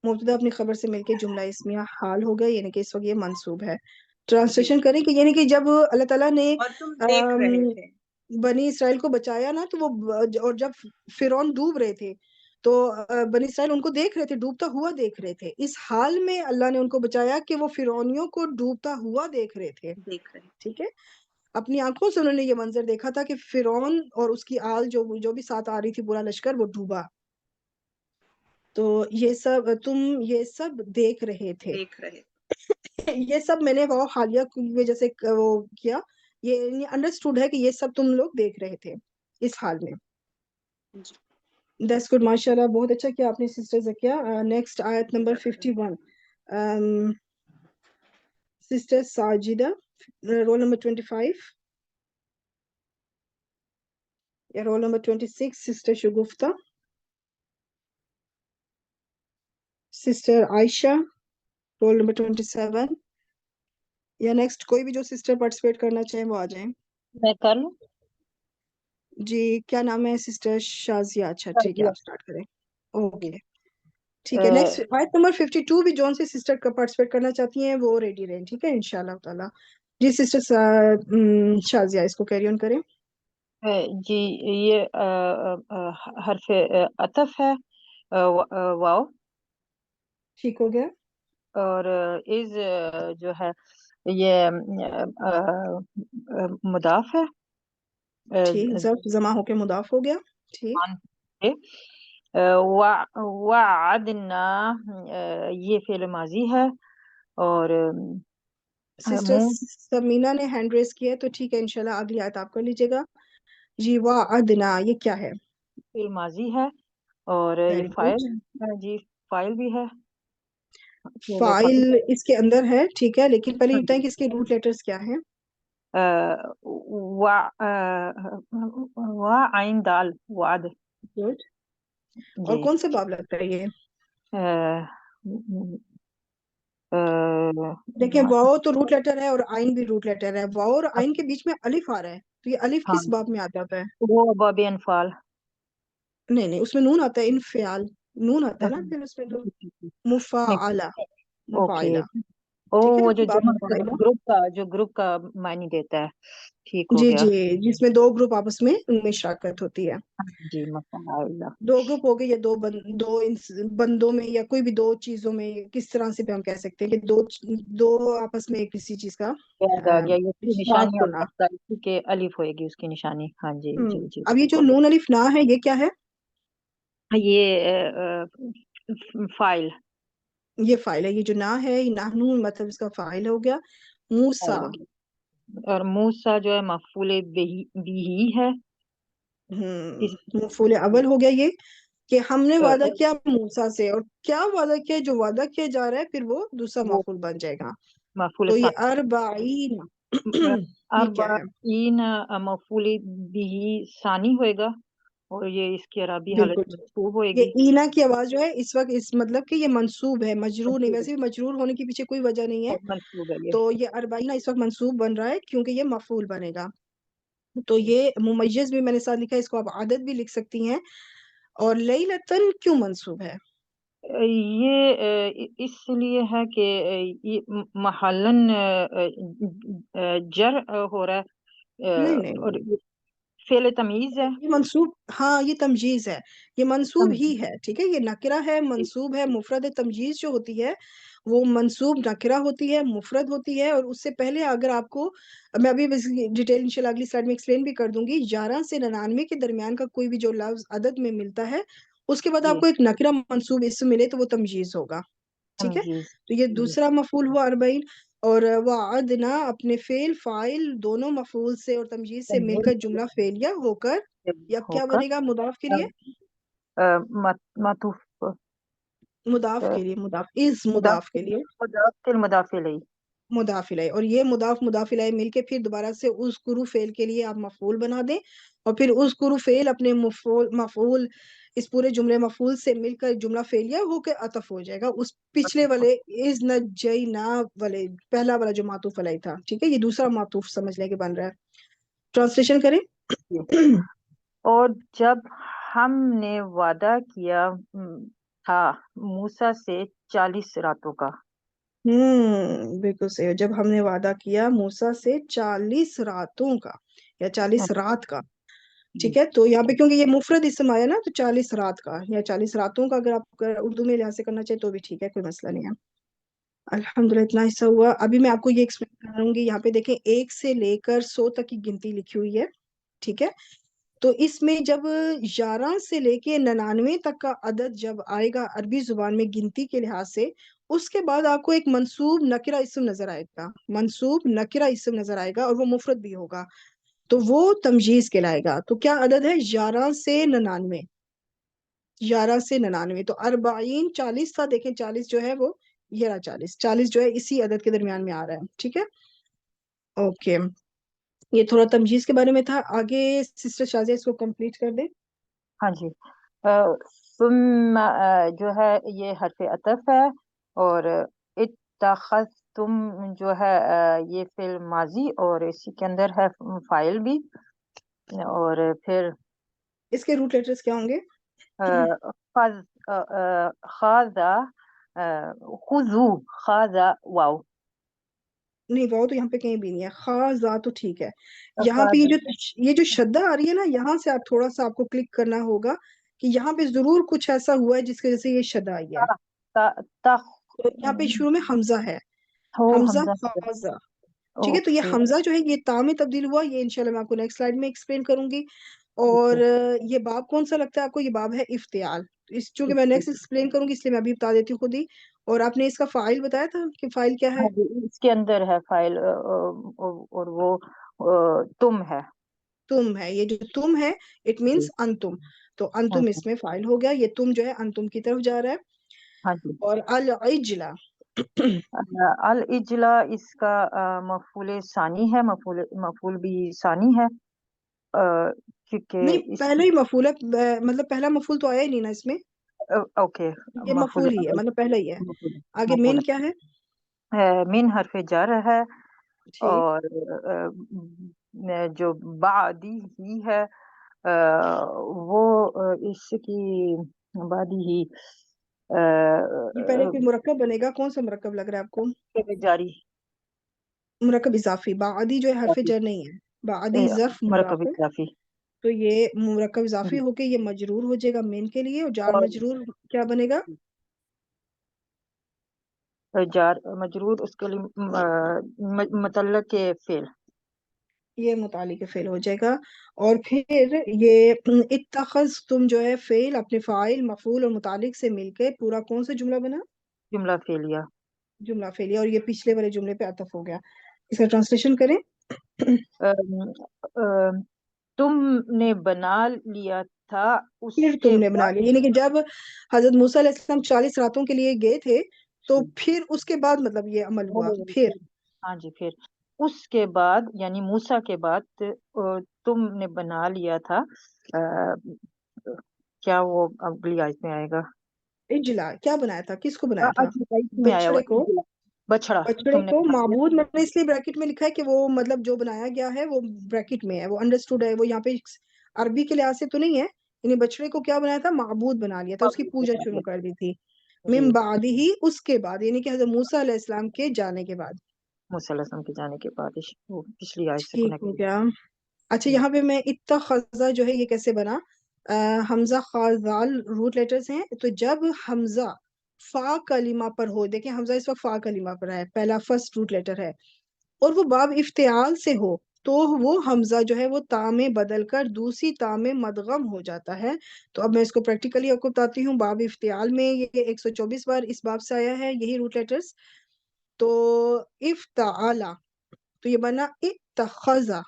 मुब्तदा अपनी खबर से मिलके जुमला इस्मिया हाल हो गया, यानी कि इस वक्त ये मंसूब है। जी ट्रांसलेशन मैम, करें कि यानी कि जब अल्लाह ताला ने और तुम देख रहे थे। बनी इसराइल को बचाया ना, तो वो और जब फिरौन डूब रहे थे, तो बनी इसराइल उनको देख रहे थे, डूबता हुआ देख रहे थे। इस हाल में अल्लाह ने उनको बचाया कि वो फिरौनियों को डूबता हुआ देख रहे थे। देख रहे। ठीक है। अपनी आंखों से उन्होंने ये मंजर देखा था कि फिरौन और उसकी आल जो जो भी साथ आ रही थी, पूरा लश्कर, वो डूबा। तो ये सब तुम ये सब देख रहे थे। देख रहे। ये सब मैंने वो हालिया की वजह से वो किया। ये अंडरस्टूड है कि ये सब तुम लोग देख रहे थे इस हाल में। जी, दैट्स गुड, माशाल्लाह, बहुत अच्छा किया आपने सिस्टर ज़किया। नेक्स्ट आयत number 51, sister Sajida, roll number 25 या रोल नंबर 26, सिस्टर शगुफ्ता, सिस्टर आयशा, रोल नंबर 27, या नेक्स्ट कोई भी जो सिस्टर पार्टिसिपेट करना चाहे वो आ जाए। मैं कर लूं? जी, क्या नाम है? सिस्टर शाजिया। अच्छा ठीक है, शाजिया आप स्टार्ट करें। जी। ओके, ठीक है। नेक्स्ट आयत नंबर 52 भी जौन सी सिस्टर का पार्टिसिपेट करना चाहती हैं वो रेडी रहें, ठीक है, इंशाल्लाह ताला। जी सिस्टर शाजिया, इसको कैरी ऑन करें। जी, ये हर्फ अतफ है, वाव। ठीक हो गया। और इज जो है ये मुदाफ है, ठीक, जब जमा होके मुदाफ हो गया। ठीक। ज़बान पे। वअदना, ये फेल माजी है। और सिस्टर मुंह समीना ने हैंड रेस किया है, तो ठीक है, इंशाल्लाह अगली आयत आप कर लीजिएगा। जी, वाह अदना, ये क्या है? फेल माजी है। और ये वेरी गुड। फाइल है जी, फाइल भी है। Fail file. फाइल इसके अंदर है, ठीक है, लेकिन पहले ये हाँ बताएं जी। कि इसके रूट लेटर्स क्या हैं। आइन दाल वाद गुड। और जी कौन सा बाब लगता है ये? अ, देखिए वाओ तो रूट लेटर है और आइन भी रूट लेटर है। वाओ और आइन के बीच में अलिफ आ रहा है, तो ये अलिफ हाँ किस बाब में आ जाता है? वो बाबे अनफाल नहीं नहीं, उसमें नून आता है, इनफियाल नून आता है ना, फिर उसमें तो नहीं मुफाआला, ओके मुफाइला। ओ ठीक है, वो जो बाब जमा मुफाइला। ग्रुप का मायने देता है ठीक हो जी गया जी, जिसमें दो ग्रुप आपस में उनमें शराकत होती है। जी मसाला दो ग्रुप हो गए, या बंदों में, या कोई भी दो चीजों में, किस तरह से भी हम कह सकते हैं कि दो आपस में किसी चीज का याद आ गया ये उसकी इश्तिराक निशानी अब होना। पता है कि अलिफ होएगी उसकी निशानी हाँ जी जी जी अब ये जो बिल्कुल नून अलिफ ना है, ये क्या है? ये फाइल ये फाइल है। ये जो ना है, ये नाहनून मतलब इसका फाइल हो गया। मूसा। फाइल होगी और मूसा जो है मफूले बिही है इस मफूल अव्वल हो गया ये, कि हमने वादा और किया मूसा से, और क्या वादा किया, जो वादा किया जा रहा है फिर वो दूसरा वो मफूल बन जाएगा। मफूल तो ये अरबाईन ये क्या है? अरबाईन मफूले बिही सानी होएगा और ये इसकी अरबी हालत बिल्कुल। मंसूब ये होएगी ईना की आवाज जो है इस वक्त, इस मतलब कि ये मंसूब है, मजरूर नहीं। मंसूब है वैसे भी मजरूर होने के पीछे कोई वजह नहीं है। मंसूब है ये तो ये अरबाईना इस वक्त मंसूब बन रहा है क्योंकि ये मफूल बनेगा। तो ये मुमय्यज भी मैंने साथ लिखा है, इसको आप आदत भी लिख सकती हैं। और लैलतन क्यों मंसूब है? ये इसलिए है कि ये महलन जर हो रहा है नहीं नहीं और नहीं, फेल तमीज है ये मंसूब, हाँ ये तमजीज है। ये मंसूब ही तमीज है, ठीक है। ये नकरा है, मंसूब है। मुफरद तमजीज जो होती है वो मंसूब नकरा होती है, मुफरद होती है। और उससे पहले अगर आपको, मैं अभी डिटेल इंशाल्लाह अगली स्लाइड में एक्सप्लेन भी कर दूंगी, 11 से 99 के दरमियान का कोई भी जो लफ्ज अदद में मिलता है, उसके बाद जी आपको एक नकरा मंसूब इसम मिले तो वो तमजीज होगा। ठीक है। तमजीज तो ये जी दूसरा मफूल हुआ अरबईन। और वअदना अपने फेल फाइल दोनों मफूल से और तमजीज से तमजीज मिलकर जुमला फेलिया होकर, या क्या होकर बनेगा मुदाफ के लिए? अब, मातूफ मुदाफ के लिए, मुदाफ इज मुदाफ के लिए मुदाफिल मुदाफ इलैह। और ये मुदाफ इलैह मिलके फिर दोबारा से उस कुरु फेल के लिए आप मफूल बना दें, और फिर उस कुरु फेल अपने मफूल मफूल इस पूरे जुमले मफूल से मिलकर जुमला फेलिया होकर अतफ हो जाएगा उस पिछले वाले इज न जई ना वाले, पहला वाला जो मातूफ अलैह था। ठीक है, ये दूसरा मातूफ समझ लेके बन रहा है। ट्रांसलेशन करें। और जब हमने वादा किया था मूसा से 40 रातों का बिल्कुल सही। जब हमने वादा किया मूसा से 40 रातों का, या 40 रात का। ठीक है, तो यहाँ पे क्योंकि ये मुफरद इसम आया ना, तो 40 रात का या 40 रातों का, अगर आप उर्दू में लिहाज से करना चाहे तो भी ठीक है, कोई मसला नहीं है। अल्हम्दुलिल्लाह, इतना हिस्सा हुआ। अभी मैं आपको ये एक्सप्लेन करूंगी। यहाँ पे देखें 1 से लेकर 100 तक की गिनती लिखी हुई है। ठीक है, तो इसमें जब 11 से लेके 99 तक का अदद जब आएगा अरबी जुबान में गिनती के लिहाज से, उसके बाद आपको एक मंसूब नकिरा इस्म नजर आएगा। मंसूब नकिरा इस्म नजर आएगा और वो मुफरद भी होगा, तो वो तमजीज कहलाएगा। तो क्या अदद है? 11 से 99। 11 से 99, तो अरबाइन 40 था। देखें 40 जो है वो, ये रहा 40 जो है इसी अदद के दरमियान में आ रहा है। ठीक है, ओके। ये थोड़ा तमजीज के बारे में था। आगे सिस्टर शाजिया इसको कंप्लीट कर दे। हाँ जी तुम जो है ये हरफ अतफ है और इत्तखज़ तुम जो है ये फिल माजी और इसी के अंदर है फाइल भी और फिर इसके रूट लेटर्स क्या होंगे? खज खाजा खुजू खाजा वाव नहीं, वो तो यहाँ पे कहीं भी नहीं है। खाजा तो ठीक है। यहाँ पे खाजा ये जो शद्दा आ रही है ना, यहाँ से आप थोड़ा सा आपको क्लिक करना होगा कि यहाँ पे जरूर कुछ ऐसा हुआ है जिसकी वजह से ये शद्दा आई है। ता ता ता तो यहाँ पे शुरू में हमजा है, हो हमजा हमजा खाजा। ठीक है, तो ये ओके हमजा जो है ये ता में तब्दील हुआ। ये इंशाल्लाह मैं आपको नेक्स्ट स्लाइड में एक्सप्लेन करूंगी। ओके और ये बाब कौन सा लगता है आपको? ये बाब है इफ्तियाल। इस चूंकि मैं नेक्स्ट एक्सप्लेन करूंगी इसलिए मैं अभी बता देती हूँ खुद ही। और आपने इसका फाइल बताया था कि फाइल क्या है? हाँ जी इसके अंदर है फाइल और वो तुम है तुम है। ये जो तुम है, इट मीन्स जी अंतुम। तो हाँ अंतुम जी इसमें फाइल हो गया। ये तुम जो है अंतुम की तरफ जा रहा है। हाँ जी और अल इजला, अल इजला इसका मफूल सानी है, मफूल भी सानी है, क्योंकि नहीं, इस पहले ही मफूल है, मतलब पहला मफूल तो आया ही नहीं ना इसमें, ओके ये मफूल मफूल ही है, मतलब पहला ही है। मफूल आगे मफूल मेन क्या है? मिन हरफ जर है, ठीक, और जो बादी ही है वो इसकी बादी ही ये पहले कोई मुरक्कब बनेगा, कौन सा मुरक्कब लग रहा है आपको? जारी मुरक्कब इजाफी, बादी जो है हरफ जर नहीं है, बादी ज़र्फ मरकब मुदाफ है। इजाफी तो ये मुरक्कब इजाफी जी। होके ये मजरूर हो जाएगा मेन के लिए, और जार और मजरूर क्या बनेगा? जार मजरूर उसके लिए मतल्लक के फेल ये मुतालिक फेल हो जाएगा। और फिर ये इत्तखज़ तुम जो है फेल अपने फाइल मफूल और मुतालिक से मिलके पूरा कौन सा जुमला बना? जुमला फेलिया। जुमला फेलिया, और ये पिछले वाले जुमले पे अतफ हो गया। इसका ट्रांसलेशन करें। अम, अम, तुमने बना लिया था फिर उसके तुमने बना बाद। लिया, यानी कि जब हजरत मूसा अलैहिस्सलाम 40 रातों के लिए गए थे, तो फिर उसके बाद मतलब ये अमल हुआ फिर। हाँ जी, फिर उसके बाद यानी मूसा के बाद तुमने बना लिया था क्या वो अगली आयत में आएगा? इजला क्या बनाया था, किसको बनाया था? अगली आयत में आया हुआ बछड़े को। इजला, बछड़ा बछड़े तुमने को बना माबूद, लिया। मैंने इसलिए ब्रैकेट में लिखा है कि वो मतलब जो बनाया गया है वो ब्रैकेट में है, वो अंडरस्टूड है, वो यहाँ पे अरबी के लिहाज से तो नहीं है। यानी बछड़े को क्या बनाया था, माबूद बना लिया था, उसकी माबूद पूजा बना शुरू लिया कर दी थी। जी। मिन बाद ही, उसके बाद, यानी कि हजरत मूसा अलैहिस्सलाम के जाने के बाद। मूसा अलैहिस्सलाम के जाने के बाद वो पिछली आयत से ठीक हो कनेक्ट। गया। अच्छा, यहाँ पे मैं इत्तखज़ा जो है ये कैसे बना? हमजा खाजाल रूट लेटर्स हैं, तो जब हमजा फा कलिमा पर हो, देखिए हमजा इस वक्त फा कलिमा पर है, पहला फर्स्ट रूट लेटर है, और वो बाब इफ्तियाल से हो, तो वो हमजा जो है वो ता में बदल कर दूसरी ता में मदगम हो जाता है। तो अब मैं इसको प्रैक्टिकली आपको बताती हूँ। बाब इफ्तियाल में ये 124 बार इस बाब से आया है, यही रूट लेटर्स। तो इफ्ताला, तो ये बना इत्तखज़ा।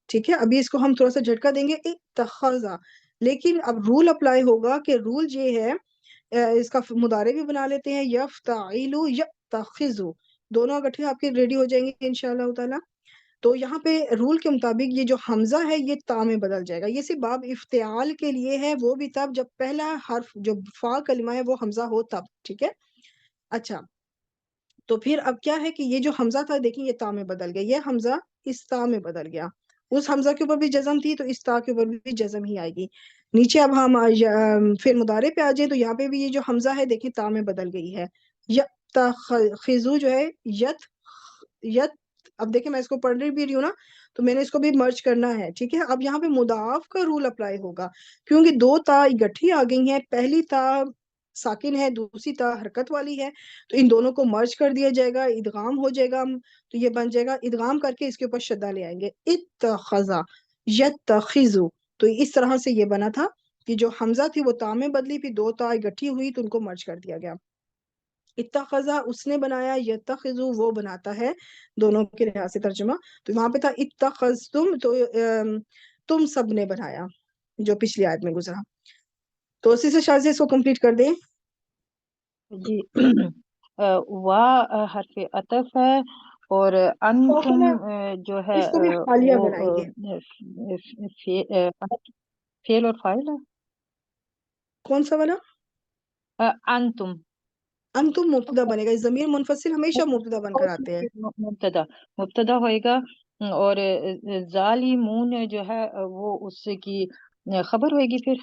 ठीक है, अभी इसको हम थोड़ा सा झटका देंगे, इत्तखज़ा। लेकिन अब रूल अप्लाई होगा कि रूल ये है, इसका मुदारे भी बना लेते हैं, यफ्ताइलु यत्तखिज़ु, दोनों इकट्ठे आपके रेडी हो जाएंगे इंशाअल्लाह ताला। तो यहाँ पे रूल के मुताबिक ये जो हमजा है ये ता में बदल जाएगा। ये सिर्फ बाब इफ्तियाल के लिए है, वो भी तब जब पहला हर्फ जो फा कलिमा है वो हमजा हो तब। ठीक है। अच्छा, तो फिर अब क्या है कि ये जो हमजा था, देखिए ये ता में बदल गया, ये हमजा इस ता में बदल गया। उस हमजा के ऊपर भी जज़म थी, तो इस ता के ऊपर भी जज़म ही आएगी। नीचे अब हम फिर मुदारे पे आ जाए, तो यहाँ पे भी ये जो हमजा है देखिए ता में बदल गई है। यत्तखिज़ु जो है यत यत, अब देखिए मैं इसको पढ़ रही भी रही हूँ ना, तो मैंने इसको भी मर्ज करना है। ठीक है, अब यहाँ पे मुदाफ का रूल अप्लाई होगा, क्योंकि दो ता इकट्ठी आ गई हैं, पहली ता साकिन है, दूसरी ता हरकत वाली है, तो इन दोनों को मर्ज कर दिया जाएगा, इदगाम हो जाएगा। तो ये बन जाएगा, इदगाम करके इसके ऊपर शद्दा ले आएंगे, इत्तखज़ा यत्तखिज़ु। तो इस तरह से ये बना था कि जो हमजा थी वो ता में बदली, फिर दो ता इकट्ठी हुई तो उनको मर्ज कर दिया गया। इत्तखज़ा उसने बनाया, यत्तखिज़ु वो बनाता है, दोनों के लिहाज से तर्जुमा। तो वहां पे था इत्तखज़तुम, तो तुम सब ने बनाया, जो पिछली आयत में गुजरा। तो उसी से शायद से इसको कंप्लीट कर दें। जी वाह हरफ अतफ है, और अंतुम जो है इसको भी हालिया वो बनाएंगे। फेल और फाइल है। कौन सा वाला? अंतुम अंतुम मुब्तदा बनेगा, इस जमीर मुनफसिल हमेशा मुब्तदा बनकर आते हैं। मुब्तदा मुब्तदा होएगा, और जालिमून जो है वो उसकी खबर होएगी फिर।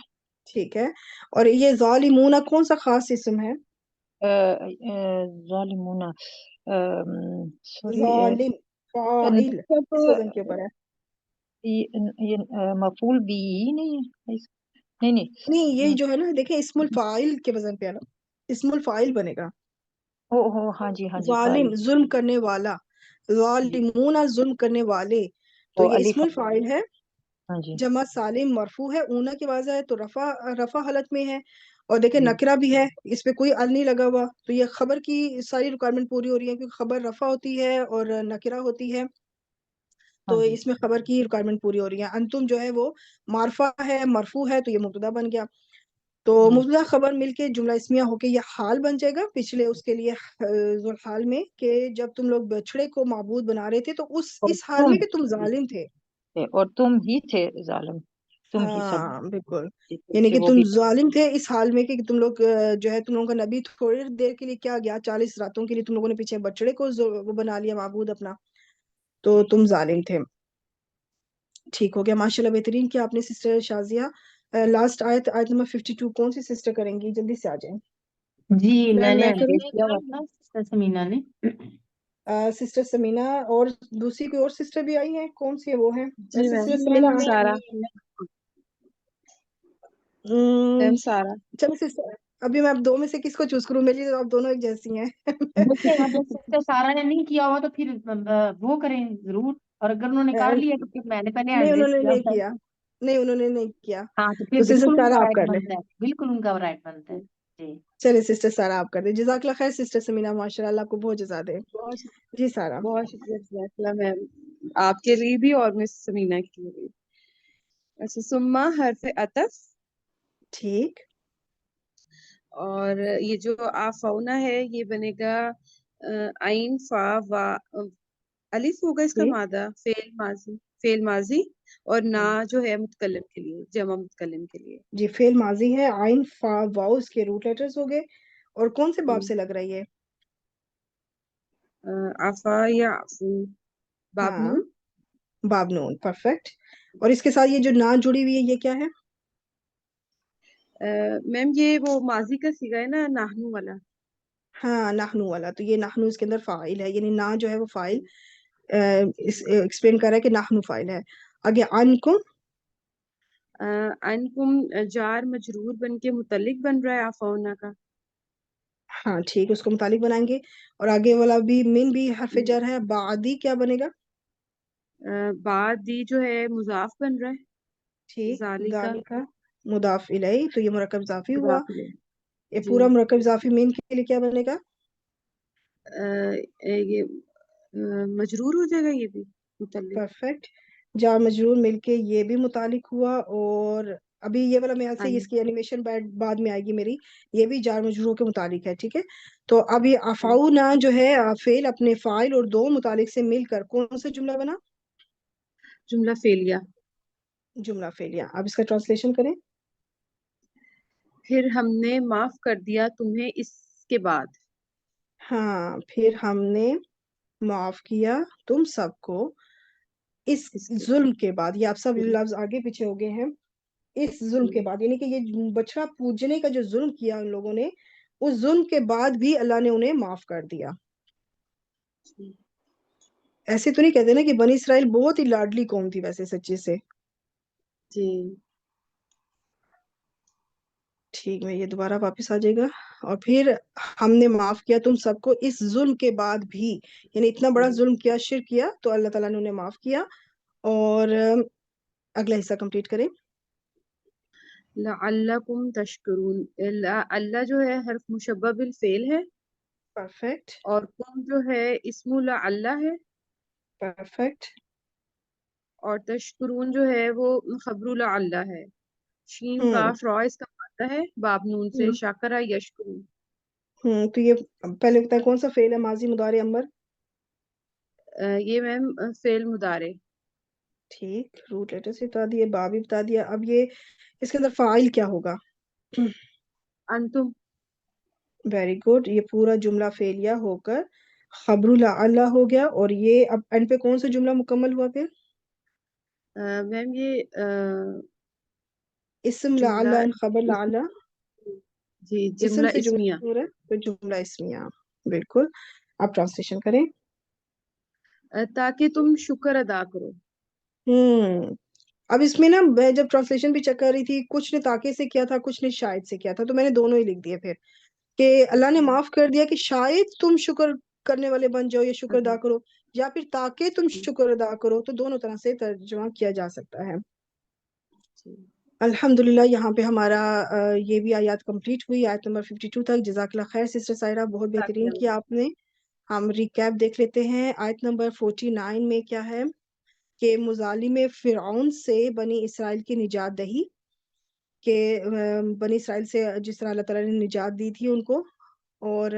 ठीक है, और ये जालिमूना कौन सा खास इस्म है? जालिमूना सॉरी जालिम फाइल किस वजन के ऊपर है? ये मफूल भी नहीं है नहीं नहीं। नहीं, ये जो है ना, देखिए इस्मुल फाइल के वजन पे है ना, इस्मुल फाइल बनेगा। ओ हो हाँ जी फाइल जालिम जुल्म करने वाला, जी। जालिमूना जुल्म करने वाले। तो वो ये अलिफ इस्मुल फाइल है, हाँ जी जमा सालिम मरफू है, ऊना की आवाज है तो रफा रफा हालत में है। और देखिए जी नकरा भी है, इस पे कोई अल नहीं लगा हुआ, तो ये खबर की सारी रिक्वायरमेंट पूरी हो रही है, क्योंकि खबर रफा होती है और नकरा होती है, हाँ तो जी इसमें खबर की रिक्वायरमेंट पूरी हो रही है। अंतुम जो है वो मारफा है, मरफू है, तो ये मुब्तदा बन गया। تو مبتدا خبر مل کے جملہ اسمیہ ہو کے یہ حال بن جائے گا پچھلے اس کے لیے ذوالحال میں کہ جب تم لوگ بچڑے کو معبود بنا رہے تھے تو اور اس حال میں کہ تم ظالم تھے. اور تم ہی تھے ظالم، تم ہی سب ہاں بالکل، تھے یعنی کہ وہ تم بھی ظالم تھے اس حال میں کہ تم لوگ جو ہے تم لوگوں کا نبی تھوڑی دیر کے لیے کیا گیا، 40 راتوں کے لیے تم لوگوں نے پیچھے بچڑے کو وہ بنا لیا معبود اپنا، تو تم ظالم تھے. ٹھیک ہو گیا، ماشاءاللہ بہترین کیا آپ نے سسٹر شازیہ. لاسٹ آیت نمبر 52 کون سی سسٹر کریں گی؟ جلدی سے آ جائیں. جی میں نے کروں؟ انگیز کیا ہوا تھا سسٹر سمینا نے. سسٹر سمینا اور دوسری کوئی اور سسٹر بھی آئی ہے، کون سی ہے وہ ہے؟ جی سسٹر میم سمینا سارا میم سارا چلو سسٹر ابھی میں اب دو میں سے کس کو چوز کروں؟ میری تو آپ دونوں ایک جیسی ہیں. دیکھیں اگر سسٹر سارا نے نہیں کیا ہوا تو پھر وہ کریں ضرور، اور اگر انہوں نے کر لیا تو پھر میں نے پہلے نہیں ہینڈ انہوں ریز نے کیا نہیں تھا. کیا، نہیں انہوں نے نہیں کیا، ہاں تو پھر تو سسٹر بالکل ان سارا کا آپ رائٹ کر لیں. بنتا ہے، بالکل ان کا رائٹ بنتا ہے. جی چلیے سسٹر سارا آپ کر دیں. جزاک اللہ خیر سسٹر سمینا، ماشاء اللہ آپ کو بہت جزا دے. بہت جی سارا. بہت شکریہ جزاک اللہ میم، آپ کے لیے بھی اور مس سمینا کے لیے بھی. اچھا ثم حرف عطف، ٹھیک اور یہ جو آفونا ہے یہ بنے گا عین فا وا الف ہوگا اس کا ٹھیک مادہ فعل ماضی اور نا جو ہے متکلم کے لیے، جمع متکلم کے لیے. جی، فعل ماضی ہے، عین فا واو اس کے روٹ لیٹرز ہو گئے. اور کون سے باب جی سے لگ رہی ہے؟ عفا یا عفو، باب ہاں نون. باب نون، پرفیکٹ. اور اس کے ساتھ یہ جو نا جڑی ہوئی ہے یہ کیا ہے؟ میم یہ وہ ماضی کا صیغہ ہے نا، نحنو والا. ہاں نحنو والا، تو یہ نحنو اس کے اندر فاعل ہے، یعنی نا جو ہے وہ فاعل ایکسپلین کر رہا ہے کہ نحنو فاعل ہے. آگے عنکم، انکم جار مجرور بن کے متعلق بن رہا ہے آفونا کا. ہاں ٹھیک، اس کو متعلق بنائیں گے. اور آگے والا بھی من بھی حرف جر ہے. بعدی کیا بنے گا؟ بعد دی جو ہے مضاف بن رہا ہے، ٹھیک، ذالکا ذالکا مضاف الیہ، تو یہ مرکب اضافی ہوا. مضاف الیہ. یہ جی پورا مرکب اضافی مین کے لیے کیا بنے گا؟ یہ مجرور ہو جائے گا، یہ بھی متعلق. پرفیکٹ، جار مجرور مل کے یہ بھی متعلق ہوا. اور ابھی یہ والا میں سے اس کی اینیمیشن بعد میں آئے گی میری، یہ بھی جار مجرور کے متعلق ہے. ٹھیک ہے، تو اب یہ افعونا جو ہے فعل اپنے فاعل اور دو متعلق سے مل کر کون سا جملہ بنا؟ جملہ فعلیہ. جملہ فعلیہ. اب اس کا ٹرانسلیشن کریں. پھر ہم نے معاف کر دیا تمہیں اس کے بعد. ہاں پھر ہم نے معاف کیا تم سب کو اس اس کے ظلم کے بعد. یہ آپ سب لفظ آگے پیچھے ہو گئے ہیں. اس ظلم کے بعد یعنی کہ یہ بچڑا پوجنے کا جو ظلم کیا ان لوگوں نے، اس ظلم کے بعد بھی اللہ نے انہیں معاف کر دیا. ایسے تو نہیں کہتے نا کہ بنی اسرائیل بہت ہی لاڈلی قوم تھی ویسے سچی سے. جی ٹھیک ہے، یہ دوبارہ واپس آ جائے گا. اور پھر ہم نے معاف کیا تم سب کو اس ظلم کے بعد بھی، یعنی اتنا بڑا ظلم کیا، شرک کیا، تو اللہ تعالیٰ نے انہیں معاف کیا. اور اگلا حصہ کمپلیٹ کریں. لعلکم تشکرون، اللہ جو ہے حرف مشبہ بالفعل ہے، پرفیکٹ اور کم جو ہے اسم لعلہ ہے، پرفیکٹ. اور تشکرون جو ہے وہ خبر لعلہ ہے. شین ہوں کاف را اس کا مادہ ہے، باب نون سے شاکرہ یشکرون. تو یہ پہلے بتائیں کون سا فعل ہے؟ ماضی، مضارع، امر؟ یہ میم فعل مضارع. ٹھیک، روٹ لیٹر سے بتا دیے، باب بھی بتا دیا. اب یہ اس کے اندر فاعل کیا ہوگا؟ انتم. Very good. یہ پورا جملہ فعلیہ ہو کر خبر لعلہ ہو گیا. اور یہ اب اینڈ پہ کون سا جملہ مکمل ہوا پھر؟ میم یہ اسم جملہ لعلہ خبر لعلہ، جی اسم جملہ سے اسمیہ. جملہ ہو رہا ہے تو جملہ اسمیہ. بالکل. آپ ٹرانسلیشن کریں. تاکہ تم شکر ادا کرو. اب اس میں نا میں جب ٹرانسلیشن بھی چیک کر رہی تھی، کچھ نے تاکہ سے کیا تھا، کچھ نے شاید سے کیا تھا، تو میں نے دونوں ہی لکھ دیے پھر کہ اللہ نے معاف کر دیا کہ شاید تم شکر کرنے والے بن جاؤ یا شکر ادا کرو، یا پھر تاکہ تم شکر ادا کرو. تو دونوں طرح سے ترجمہ کیا جا سکتا ہے. الحمدللہ یہاں پہ ہمارا یہ بھی آیات کمپلیٹ ہوئی، آیت نمبر 52 تک. جزاک اللہ خیر سسٹر سائرہ، بہت بہترین کیا آپ نے. ہم ریکیپ دیکھ لیتے ہیں. آیت نمبر 49 میں کیا ہے کہ مظالم فرعون سے بنی اسرائیل کی نجات دہی، کہ بنی اسرائیل سے جس طرح اللہ تعالیٰ نے نجات دی تھی ان کو، اور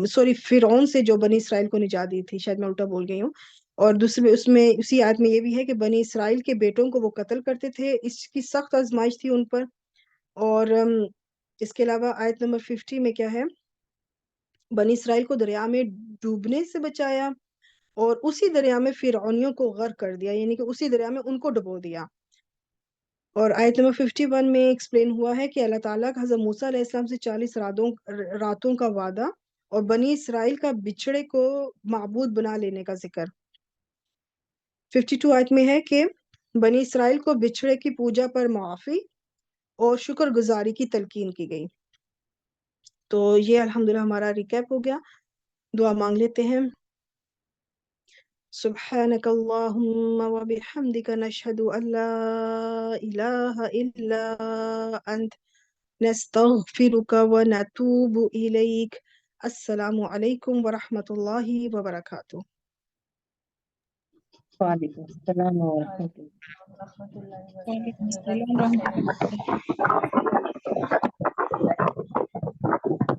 سوری فرعون سے جو بنی اسرائیل کو نجات دی تھی، شاید میں الٹا بول گئی ہوں. اور دوسرے اس میں اسی آیت میں یہ بھی ہے کہ بنی اسرائیل کے بیٹوں کو وہ قتل کرتے تھے، اس کی سخت آزمائش تھی ان پر. اور اس کے علاوہ آیت نمبر 50 میں کیا ہے، بنی اسرائیل کو دریا میں ڈوبنے سے بچایا اور اسی دریا میں فرعونیوں کو غرق کر دیا، یعنی کہ اسی دریا میں ان کو ڈبو دیا. اور آیت نمبر 51 میں ایکسپلین ہوا ہے کہ اللہ تعالیٰ کا حضرت موسیٰ علیہ السلام سے 40 راتوں کا وعدہ اور بنی اسرائیل کا بچھڑے کو معبود بنا لینے کا ذکر. 52 آیت میں ہے کہ بنی اسرائیل کو بچھڑے کی پوجا پر معافی اور شکر گزاری کی تلقین کی گئی. تو یہ الحمدللہ ہمارا ریکیپ ہو گیا. دعا مانگ لیتے ہیں. سبحانک اللہم وبحمدک نشہد ان لا الہ الا انت نستغفرک ونتوب الیک. السلام علیکم ورحمۃ اللہ وبرکاتہ. وعلیکم السلام ورحمۃ اللہ. رحمۃ اللہ وعلیکم وبرکاتہ. السلام ورحمۃ اللہ.